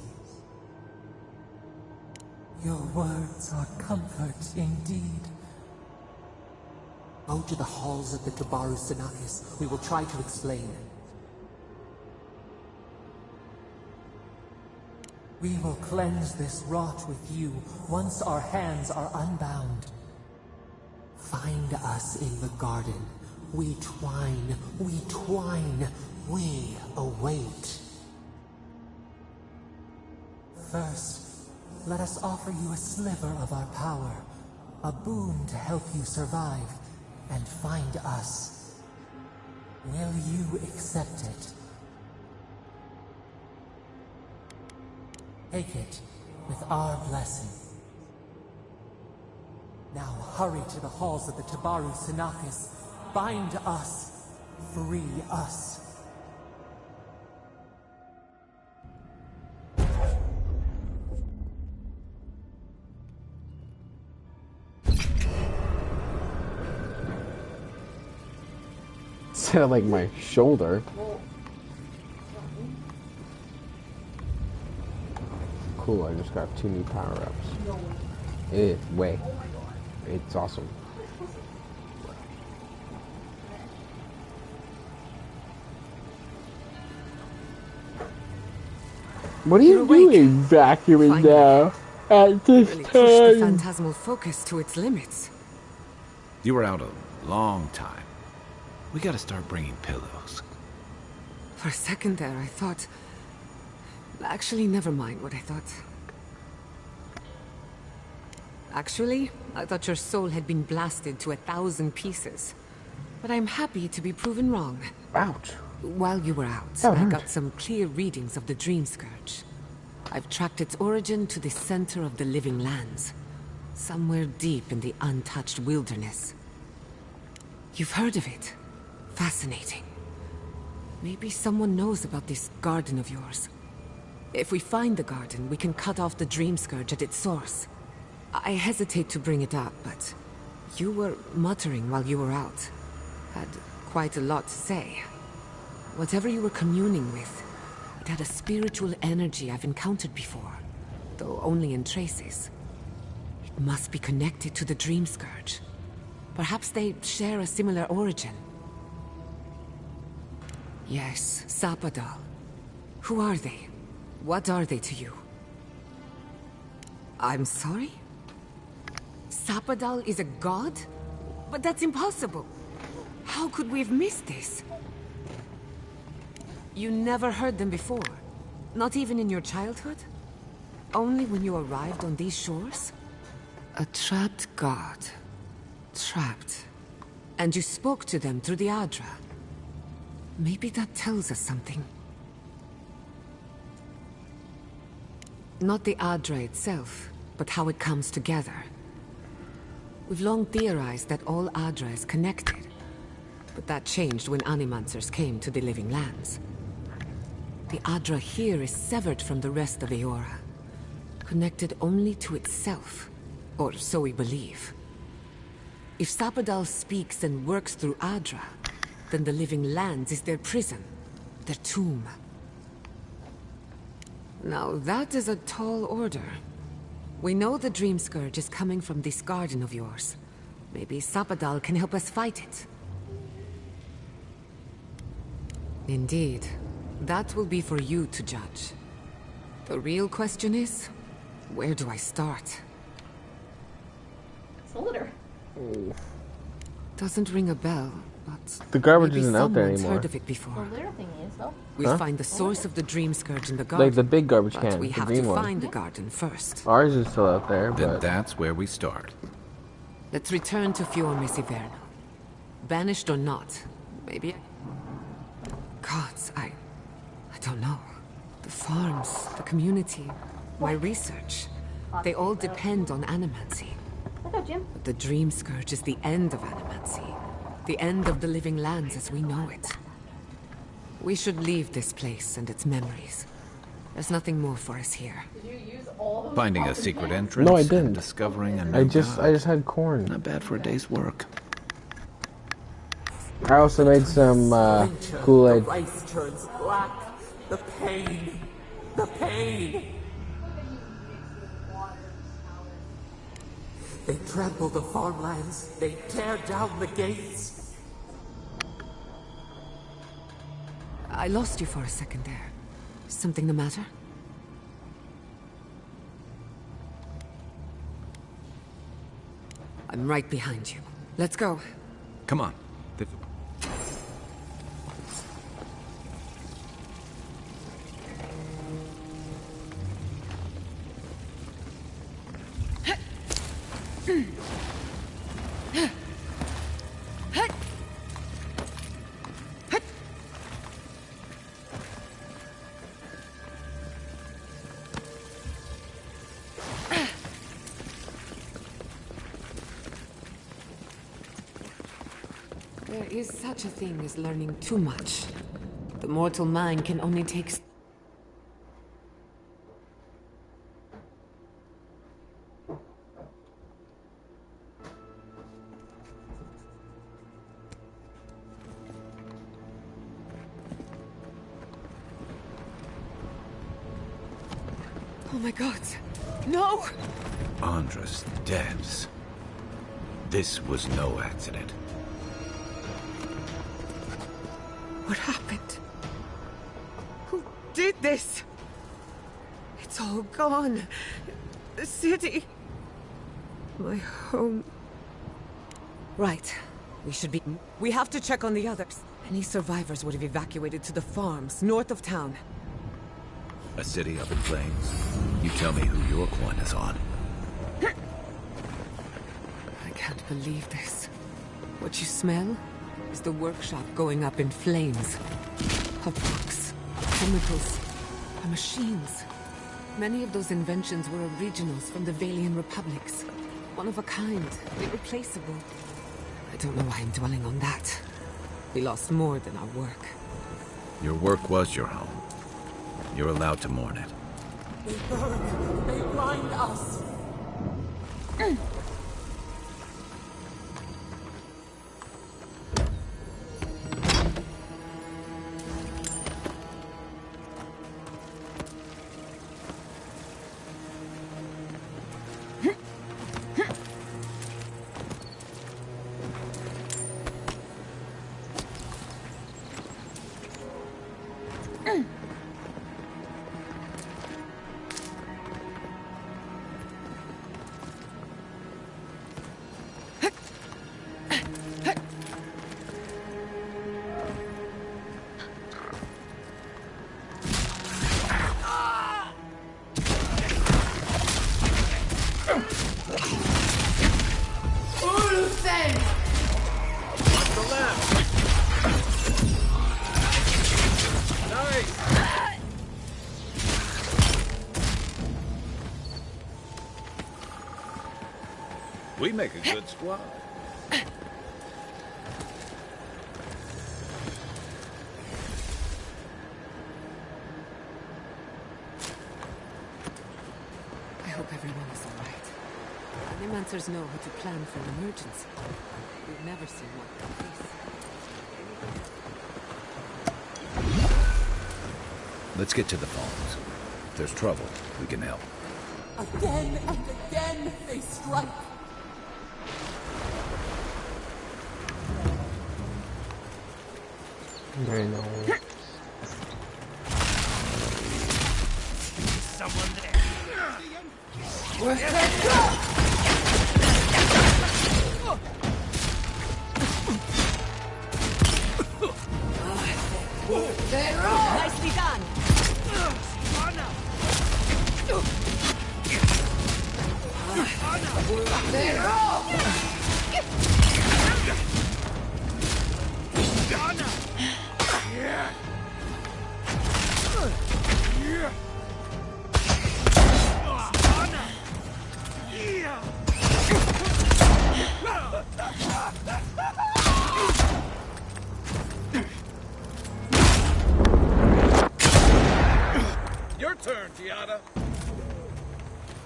Speaker 9: Your words are comfort indeed. Go to the halls of the Tabaru Sinakis. We will try to explain. We will cleanse this rot with you once our hands are unbound. Find us in the garden. We twine, we await. First, let us offer you a sliver of our power, a boon to help you survive and find us. Will you accept it? Take it with our blessing. Now hurry to the halls of the Tabaru Sinakis. Find us Free us.
Speaker 1: Instead of like my shoulder. Cool, I just got 2 new power-ups. Way. It's awesome. What are you doing vacuuming now at this
Speaker 3: Really pushed the
Speaker 1: time?
Speaker 3: phantasmal focus to its limits.
Speaker 2: You were out a long time. We gotta start bringing pillows.
Speaker 3: For a second there, I thought... Actually, never mind what I thought. Actually, I thought your soul had been blasted to 1,000 pieces. But I'm happy to be proven wrong.
Speaker 1: Ouch.
Speaker 3: While you were out,
Speaker 1: Oh,
Speaker 3: I
Speaker 1: right.
Speaker 3: got some clear readings of the Dream Scourge. I've tracked its origin to the center of the living lands. Somewhere deep in the untouched wilderness. You've heard of it. Fascinating. Maybe someone knows about this garden of yours. If we find the garden, we can cut off the Dream Scourge at its source. I hesitate to bring it up, but you were muttering while you were out. Had quite a lot to say. Whatever you were communing with, it had a spiritual energy I've encountered before, though only in traces. It must be connected to the Dream Scourge. Perhaps they share a similar origin. Yes, Sapadal. Who are they? What are they to you? I'm sorry? Sapadal is a god? But that's impossible. How could we have missed this? You never heard them before? Not even in your childhood? Only when you arrived on these shores? A trapped god. Trapped. And you spoke to them through the Adra. Maybe that tells us something. Not the Adra itself, but how it comes together. We've long theorized that all Adra is connected. But that changed when Animancers came to the Living Lands. The Adra here is severed from the rest of Eora. Connected only to itself. Or so we believe. If Sapadal speaks and works through Adra, then the Living Lands is their prison. Their tomb. Now that is a tall order. We know the Dream Scourge is coming from this garden of yours. Maybe Sapadal can help us fight it. Indeed. That will be for you to judge. The real question is, where do I start?
Speaker 11: It's a litter.
Speaker 3: Doesn't ring a bell, but
Speaker 1: The garbage
Speaker 3: maybe
Speaker 1: isn't out there
Speaker 3: someone's
Speaker 1: anymore.
Speaker 3: heard of it before.
Speaker 11: The litter thing is, though.
Speaker 3: We
Speaker 1: Huh?
Speaker 3: find the source of the Dream Scourge in the garden.
Speaker 1: Like the big garbage
Speaker 3: but
Speaker 1: can,
Speaker 3: we
Speaker 1: the
Speaker 3: have
Speaker 1: green
Speaker 3: to
Speaker 1: one.
Speaker 3: find the garden first.
Speaker 1: Ours is still out there,
Speaker 2: Then
Speaker 1: but
Speaker 2: that's where we start.
Speaker 3: Let's return to Fiorme Siverno. Banished or not, maybe. Gods, I don't know. The farms, the community, my research. They all depend on animancy.
Speaker 11: Look out, Jim.
Speaker 3: But the Dream Scourge is the end of animancy. The end of the living lands as we know it. We should leave this place and its memories. There's nothing more for us here.
Speaker 11: Did you use all of them?
Speaker 2: Finding a secret entrance.
Speaker 1: No, I
Speaker 2: and
Speaker 1: didn't.
Speaker 2: discovering a new
Speaker 1: I just
Speaker 2: god.
Speaker 1: had corn.
Speaker 2: Not bad for a day's work.
Speaker 1: I also made some Kool-Aid.
Speaker 9: The rice turns black. The pain. The pain. They trample the farmlands. They tear down the gates.
Speaker 3: I lost you for a second there. Something the matter? I'm right behind you. Let's go.
Speaker 2: Come on.
Speaker 3: There is such a thing as learning too much. The mortal mind can only take... Oh my god. No!
Speaker 12: Andra's dead. This was no accident.
Speaker 3: What happened? Who did this? It's all gone. The city. My home. Right. We have to check on the others. Any survivors would have evacuated to the farms north of town.
Speaker 12: A city up in flames? You tell me who your coin is on.
Speaker 3: I can't believe this. What you smell is the workshop going up in flames. Of books, chemicals, and machines. Many of those inventions were originals from the Valian republics. One of a kind, irreplaceable. I don't know why I'm dwelling on that. We lost more than our work.
Speaker 12: Your work was your home. You're allowed to mourn it.
Speaker 9: They burn. They blind us.
Speaker 12: We make a good squad.
Speaker 3: I hope everyone is all right. Animancers know how to plan for an emergency. We've never seen one like this.
Speaker 12: Let's get to the farms. If there's trouble, we can help.
Speaker 9: Again and again they strike.
Speaker 1: I know.
Speaker 6: Someone there.
Speaker 3: Let's go! Nicely done!
Speaker 2: Your turn, Giada.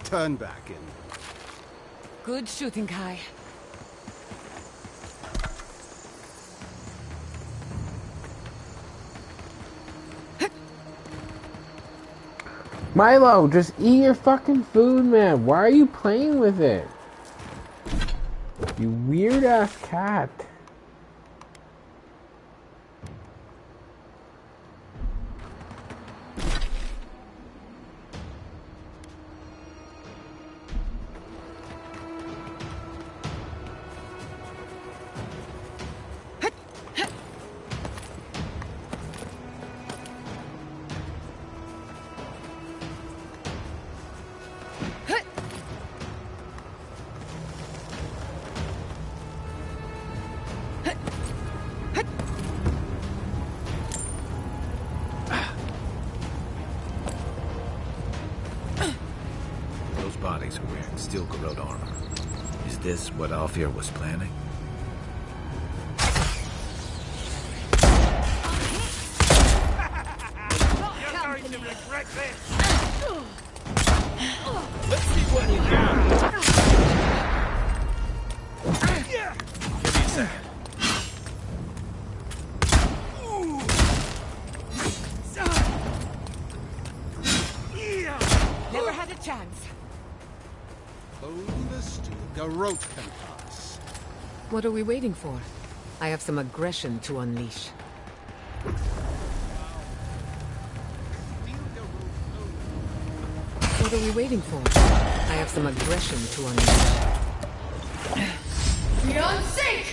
Speaker 6: Turn back in.
Speaker 3: Good shooting, Kai.
Speaker 1: Milo, just eat your fucking food, man. Why are you playing with it? You weird ass cat.
Speaker 12: Bodies are wearing steel-corrode armor. Is this what Alfir was planning?
Speaker 2: wreck this! Let's see what you got! Give me a second.
Speaker 3: Never had a chance.
Speaker 13: Only the Garrote can pass.
Speaker 3: What are we waiting for? I have some aggression to unleash. What are we waiting for? I have some aggression to unleash.
Speaker 11: Beyond sync!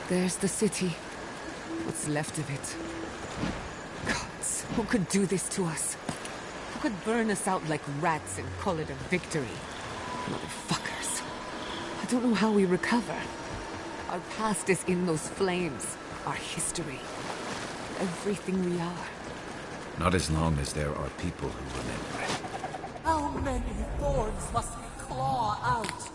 Speaker 3: There's the city. What's left of it. Gods, who could do this to us? Who could burn us out like rats and call it a victory? Motherfuckers. I don't know how we recover. Our past is in those flames. Our history. Everything we are.
Speaker 12: Not as long as there are people who remember it.
Speaker 9: How many thorns must we claw out?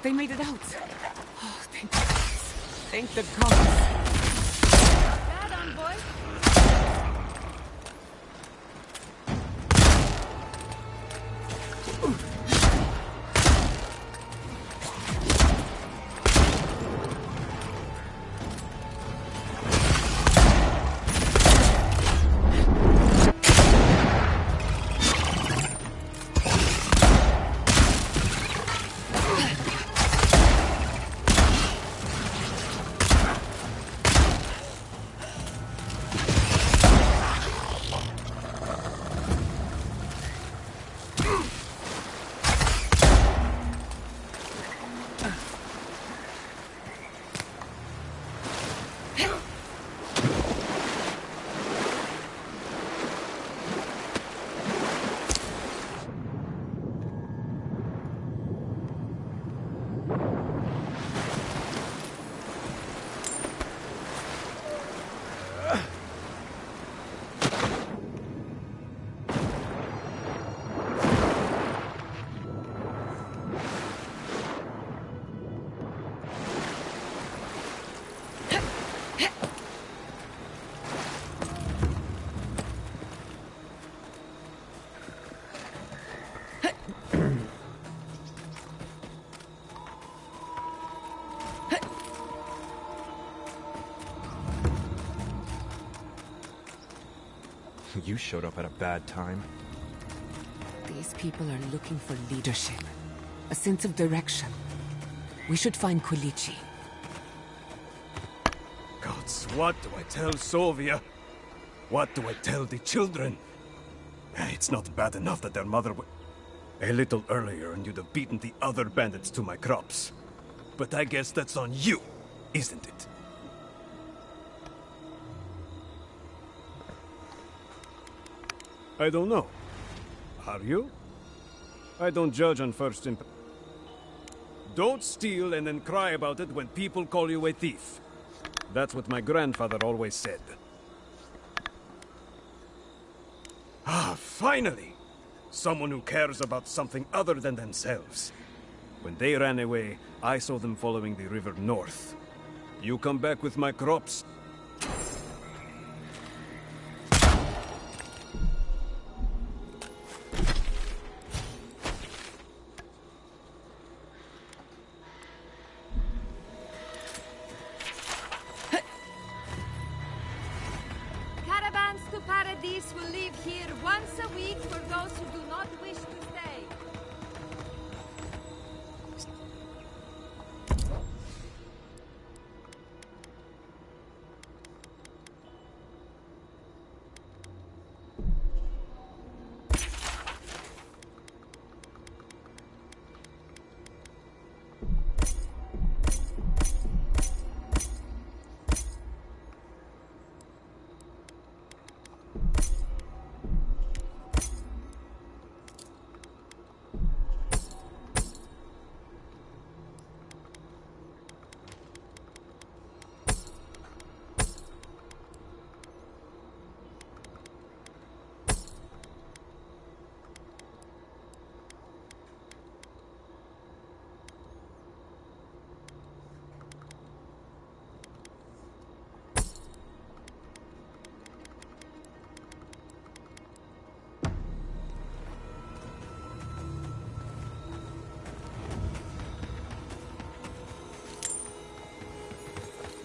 Speaker 3: They made it out. Oh, thank the gods. Thank the gods.
Speaker 11: Bad on, boy.
Speaker 14: You showed up at a bad time.
Speaker 3: These people are looking for leadership, a sense of direction. We should find Quilichi.
Speaker 15: Gods, what do I tell Sovia? What do I tell the children? It's not bad enough that their mother a little earlier and you'd have beaten the other bandits to my crops. But I guess that's on you, isn't it? I don't know. Are you? I don't judge on first impression. Don't steal and then cry about it when people call you a thief. That's what my grandfather always said. Ah, finally! Someone who cares about something other than themselves. When they ran away, I saw them following the river north. You come back with my crops.
Speaker 11: Caravans to Paradise will leave here once a week for those who do not wish to stay.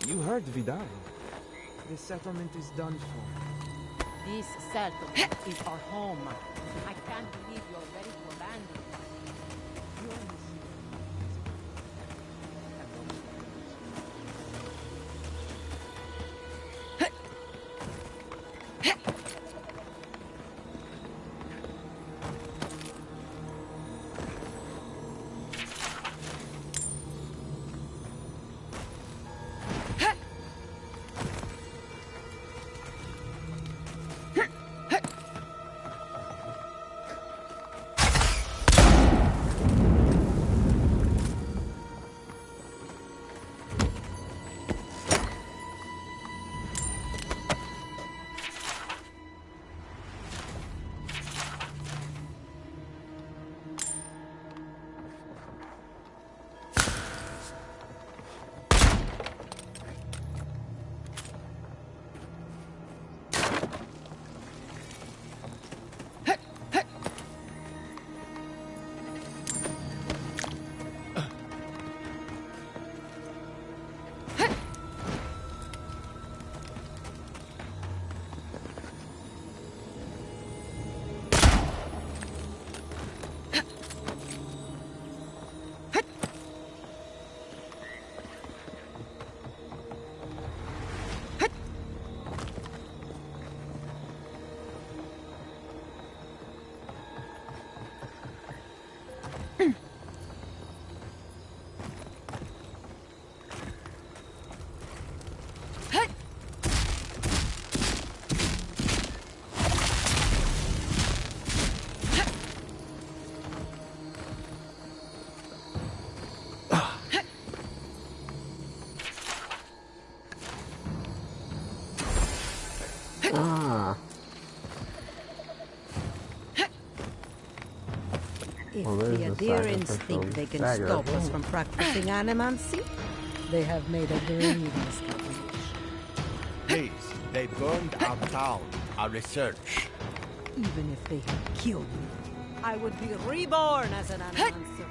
Speaker 14: You heard Vidal. The settlement is done for.
Speaker 16: This settlement is our home. I can't believe you're ready to abandon it.
Speaker 5: If
Speaker 1: Well,
Speaker 5: the
Speaker 1: there's the
Speaker 5: adherents
Speaker 1: sacrificial
Speaker 5: think they can
Speaker 1: dagger.
Speaker 5: stop us from practicing animancy, they have made a grave mistake.
Speaker 17: Please, they burned our town, our research.
Speaker 5: Even if they had killed me, I would be reborn as an animancer.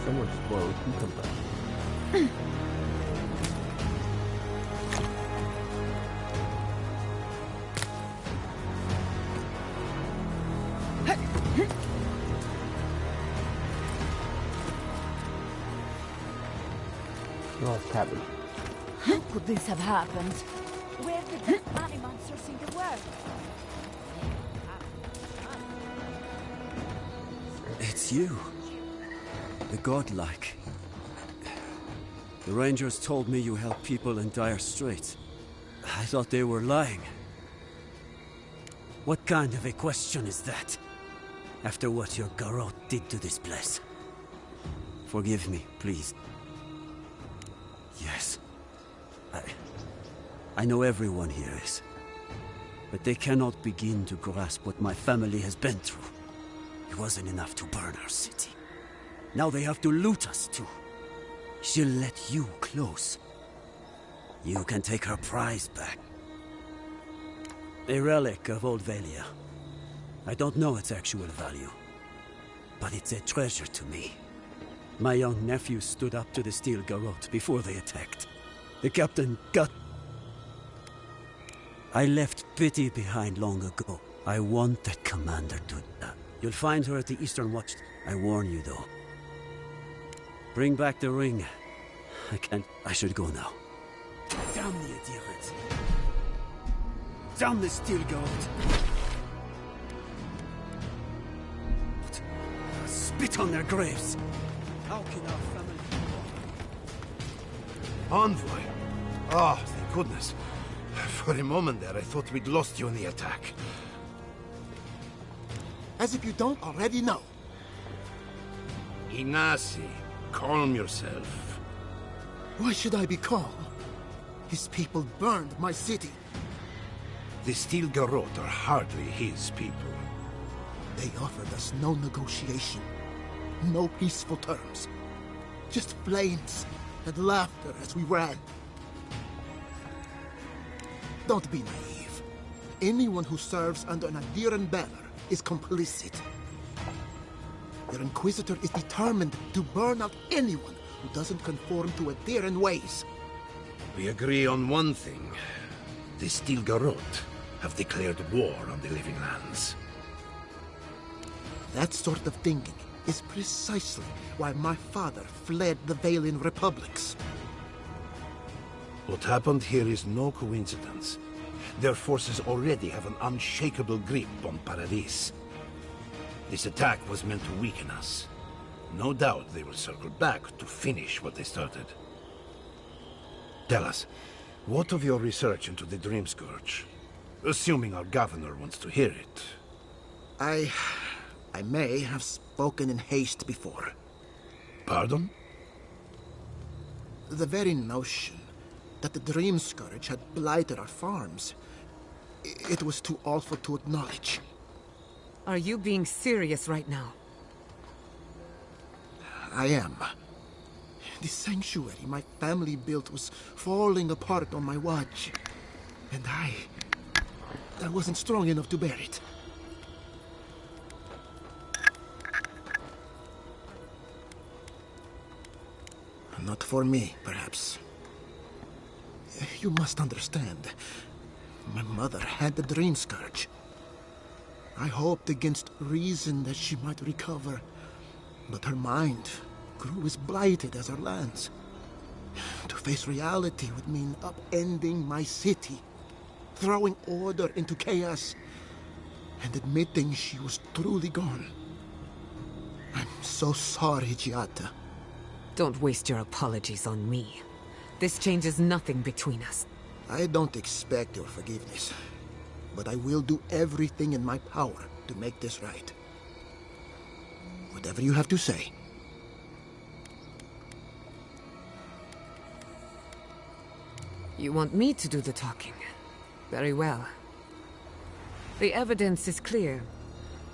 Speaker 1: So much spoiled cucumber. Oh, cabbage.
Speaker 5: How could this have happened?
Speaker 16: Where did the Animancer seem to work?
Speaker 18: It's you. The godlike. The Rangers told me you help people in dire straits. I thought they were lying. What kind of a question is that? After what your Garrote did to this place. Forgive me, please. Yes. I know everyone here is. But they cannot begin to grasp what my family has been through. It wasn't enough to burn our city. Now they have to loot us too. She'll let you close. You can take her prize back. A relic of old Valia. I don't know its actual value, but it's a treasure to me. My young nephew stood up to the Steel Garrote before they attacked. The captain got... I left Pity behind long ago. I want that commander to... You'll find her at the Eastern Watch. I warn you, though. Bring back the ring. I should go now. Damn the adherents. Damn the Steel Garrote. Spit on their graves. How can our family...
Speaker 19: Envoy? Oh, thank goodness. For a moment there, I thought we'd lost you in the attack.
Speaker 13: As if you don't already know.
Speaker 19: Inasi, calm yourself.
Speaker 13: Why should I be calm? His people burned my city.
Speaker 19: The Steel Garrote are hardly his people.
Speaker 13: They offered us no negotiation, no peaceful terms. Just flames and laughter as we ran. Don't be naive. Anyone who serves under an Adiran banner is complicit. Their Inquisitor is determined to burn out anyone who doesn't conform to Adiran ways.
Speaker 19: We agree on one thing. The Steel Garrote have declared war on the Living Lands.
Speaker 13: That sort of thinking is precisely why my father fled the Valian republics.
Speaker 19: What happened here is no coincidence. Their forces already have an unshakable grip on Paradis. This attack was meant to weaken us. No doubt they will circle back to finish what they started. Tell us, what of your research into the Dream Scourge? Assuming our governor wants to hear it.
Speaker 13: I may have spoken in haste before.
Speaker 19: Pardon?
Speaker 13: The very notion that the Dream Scourge had blighted our farms, it was too awful to acknowledge.
Speaker 3: Are you being serious right now?
Speaker 13: I am. The sanctuary my family built was falling apart on my watch. And I wasn't strong enough to bear it. Not for me, perhaps. You must understand. My mother had the Dream Scourge. I hoped against reason that she might recover, but her mind grew as blighted as her lands. To face reality would mean upending my city, throwing order into chaos, and admitting she was truly gone. I'm so sorry, Giada.
Speaker 3: Don't waste your apologies on me. This changes nothing between us.
Speaker 13: I don't expect your forgiveness, but I will do everything in my power to make this right. Whatever you have to say.
Speaker 3: You want me to do the talking? Very well. The evidence is clear.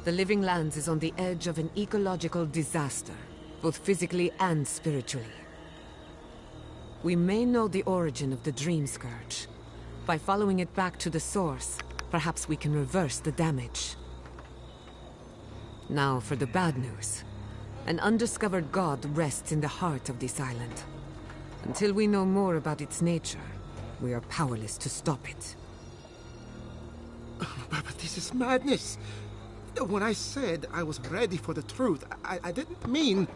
Speaker 3: The Living Lands is on the edge of an ecological disaster, both physically and spiritually. We may know the origin of the Dream Scourge. By following it back to the source, perhaps we can reverse the damage. Now for the bad news. An undiscovered god rests in the heart of this island. Until we know more about its nature, we are powerless to stop it.
Speaker 13: But this is madness. When I said I was ready for the truth, I didn't mean...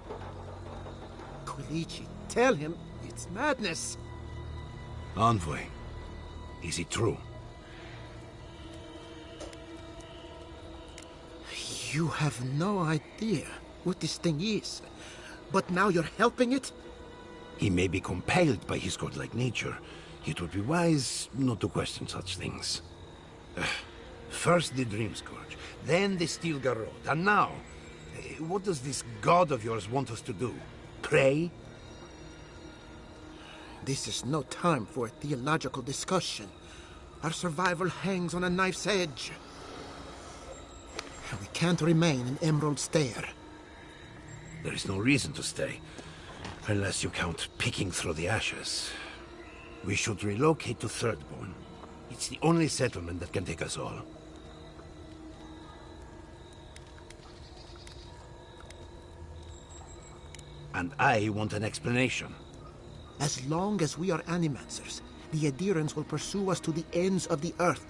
Speaker 13: Quilici, tell him it's madness.
Speaker 19: Envoy, is it true?
Speaker 13: You have no idea what this thing is, but now you're helping it?
Speaker 19: He may be compelled by his godlike nature. It would be wise not to question such things. First the Dream Scourge, then the Steel Garrote, and now, what does this god of yours want us to do? Pray?
Speaker 13: This is no time for a theological discussion. Our survival hangs on a knife's edge. We can't remain in Emerald Stair.
Speaker 19: There is no reason to stay, unless you count picking through the ashes. We should relocate to Thirdborn. It's the only settlement that can take us all. And I want an explanation.
Speaker 13: As long as we are Animancers, the adherents will pursue us to the ends of the earth.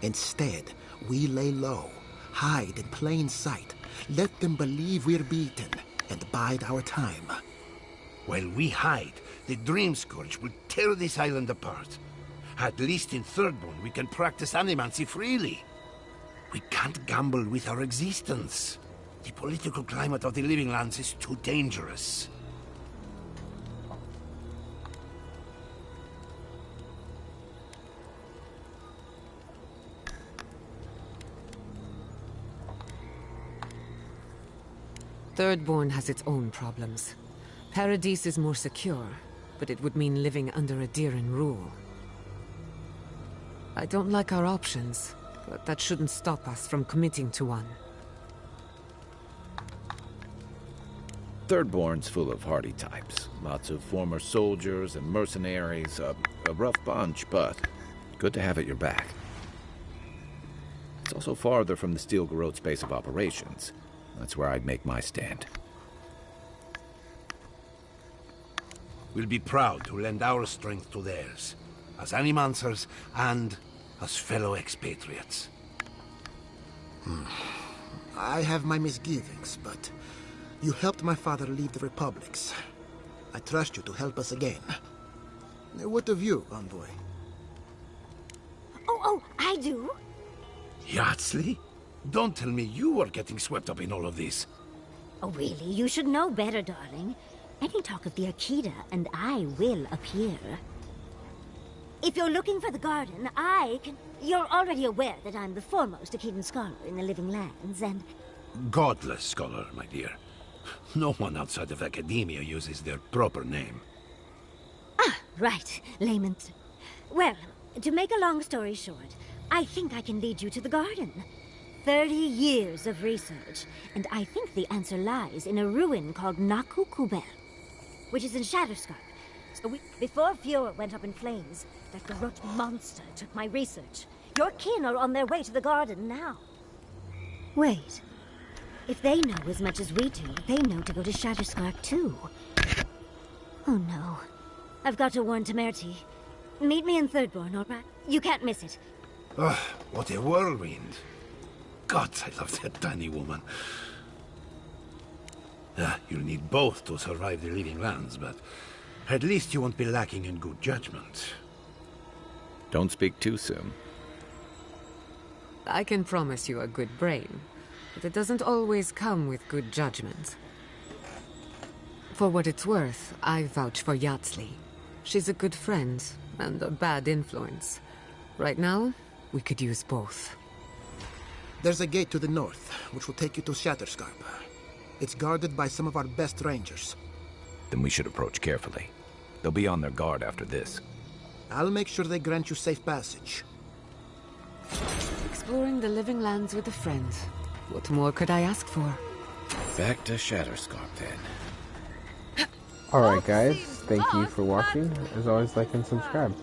Speaker 13: Instead, we lay low, hide in plain sight, let them believe we're beaten, and bide our time.
Speaker 19: While we hide, the Dream Scourge will tear this island apart. At least in Thirdborn, we can practice animancy freely. We can't gamble with our existence. The political climate of the Living Lands is too dangerous.
Speaker 3: Thirdborn has its own problems. Paradise is more secure, but it would mean living under Adiran rule. I don't like our options, but that shouldn't stop us from committing to one.
Speaker 12: Thirdborn's full of hardy types. Lots of former soldiers and mercenaries. A rough bunch, but good to have at your back. It's also farther from the Steel Garrote's base of operations. That's where I'd make my stand.
Speaker 19: We'll be proud to lend our strength to theirs, as Animancers and as fellow expatriates.
Speaker 13: I have my misgivings, but you helped my father leave the Republics. I trust you to help us again. What of you, Envoy?
Speaker 20: Oh, I do.
Speaker 19: Yardsley? Don't tell me you are getting swept up in all of this.
Speaker 20: Oh, really? You should know better, darling. Any talk of the Akita, and I will appear. If you're looking for the garden, I can... You're already aware that I'm the foremost Akitan scholar in the Living Lands, and...
Speaker 19: Godless scholar, my dear. No one outside of academia uses their proper name.
Speaker 20: Ah, right, layman. Well, to make a long story short, I think I can lead you to the garden. 30 years of research, and I think the answer lies in a ruin called Naku Kubel, which is in Shatterscarp. So before Fuhrer went up in flames, that Garrote monster took my research. Your kin are on their way to the garden now. Wait. If they know as much as we do, they know to go to Shatterscarp too. Oh no. I've got to warn Temerity. Meet me in Thirdborn, all right? You can't miss it.
Speaker 19: Ugh, what a whirlwind. gods, I love that tiny woman. You'll need both to survive the Living Lands, but at least you won't be lacking in good judgment.
Speaker 12: Don't speak too soon.
Speaker 3: I can promise you a good brain, but it doesn't always come with good judgment. For what it's worth, I vouch for Yatsley. She's a good friend and a bad influence. Right now, we could use both.
Speaker 13: There's a gate to the north, which will take you to Shatterscarp. It's guarded by some of our best rangers.
Speaker 21: Then we should approach carefully. They'll be on their guard after this.
Speaker 13: I'll make sure they grant you safe passage.
Speaker 3: Exploring the Living Lands with a friend. What more could I ask for?
Speaker 12: Back to Shatterscarp, then.
Speaker 1: Alright guys, thank you for watching. As always, like and subscribe.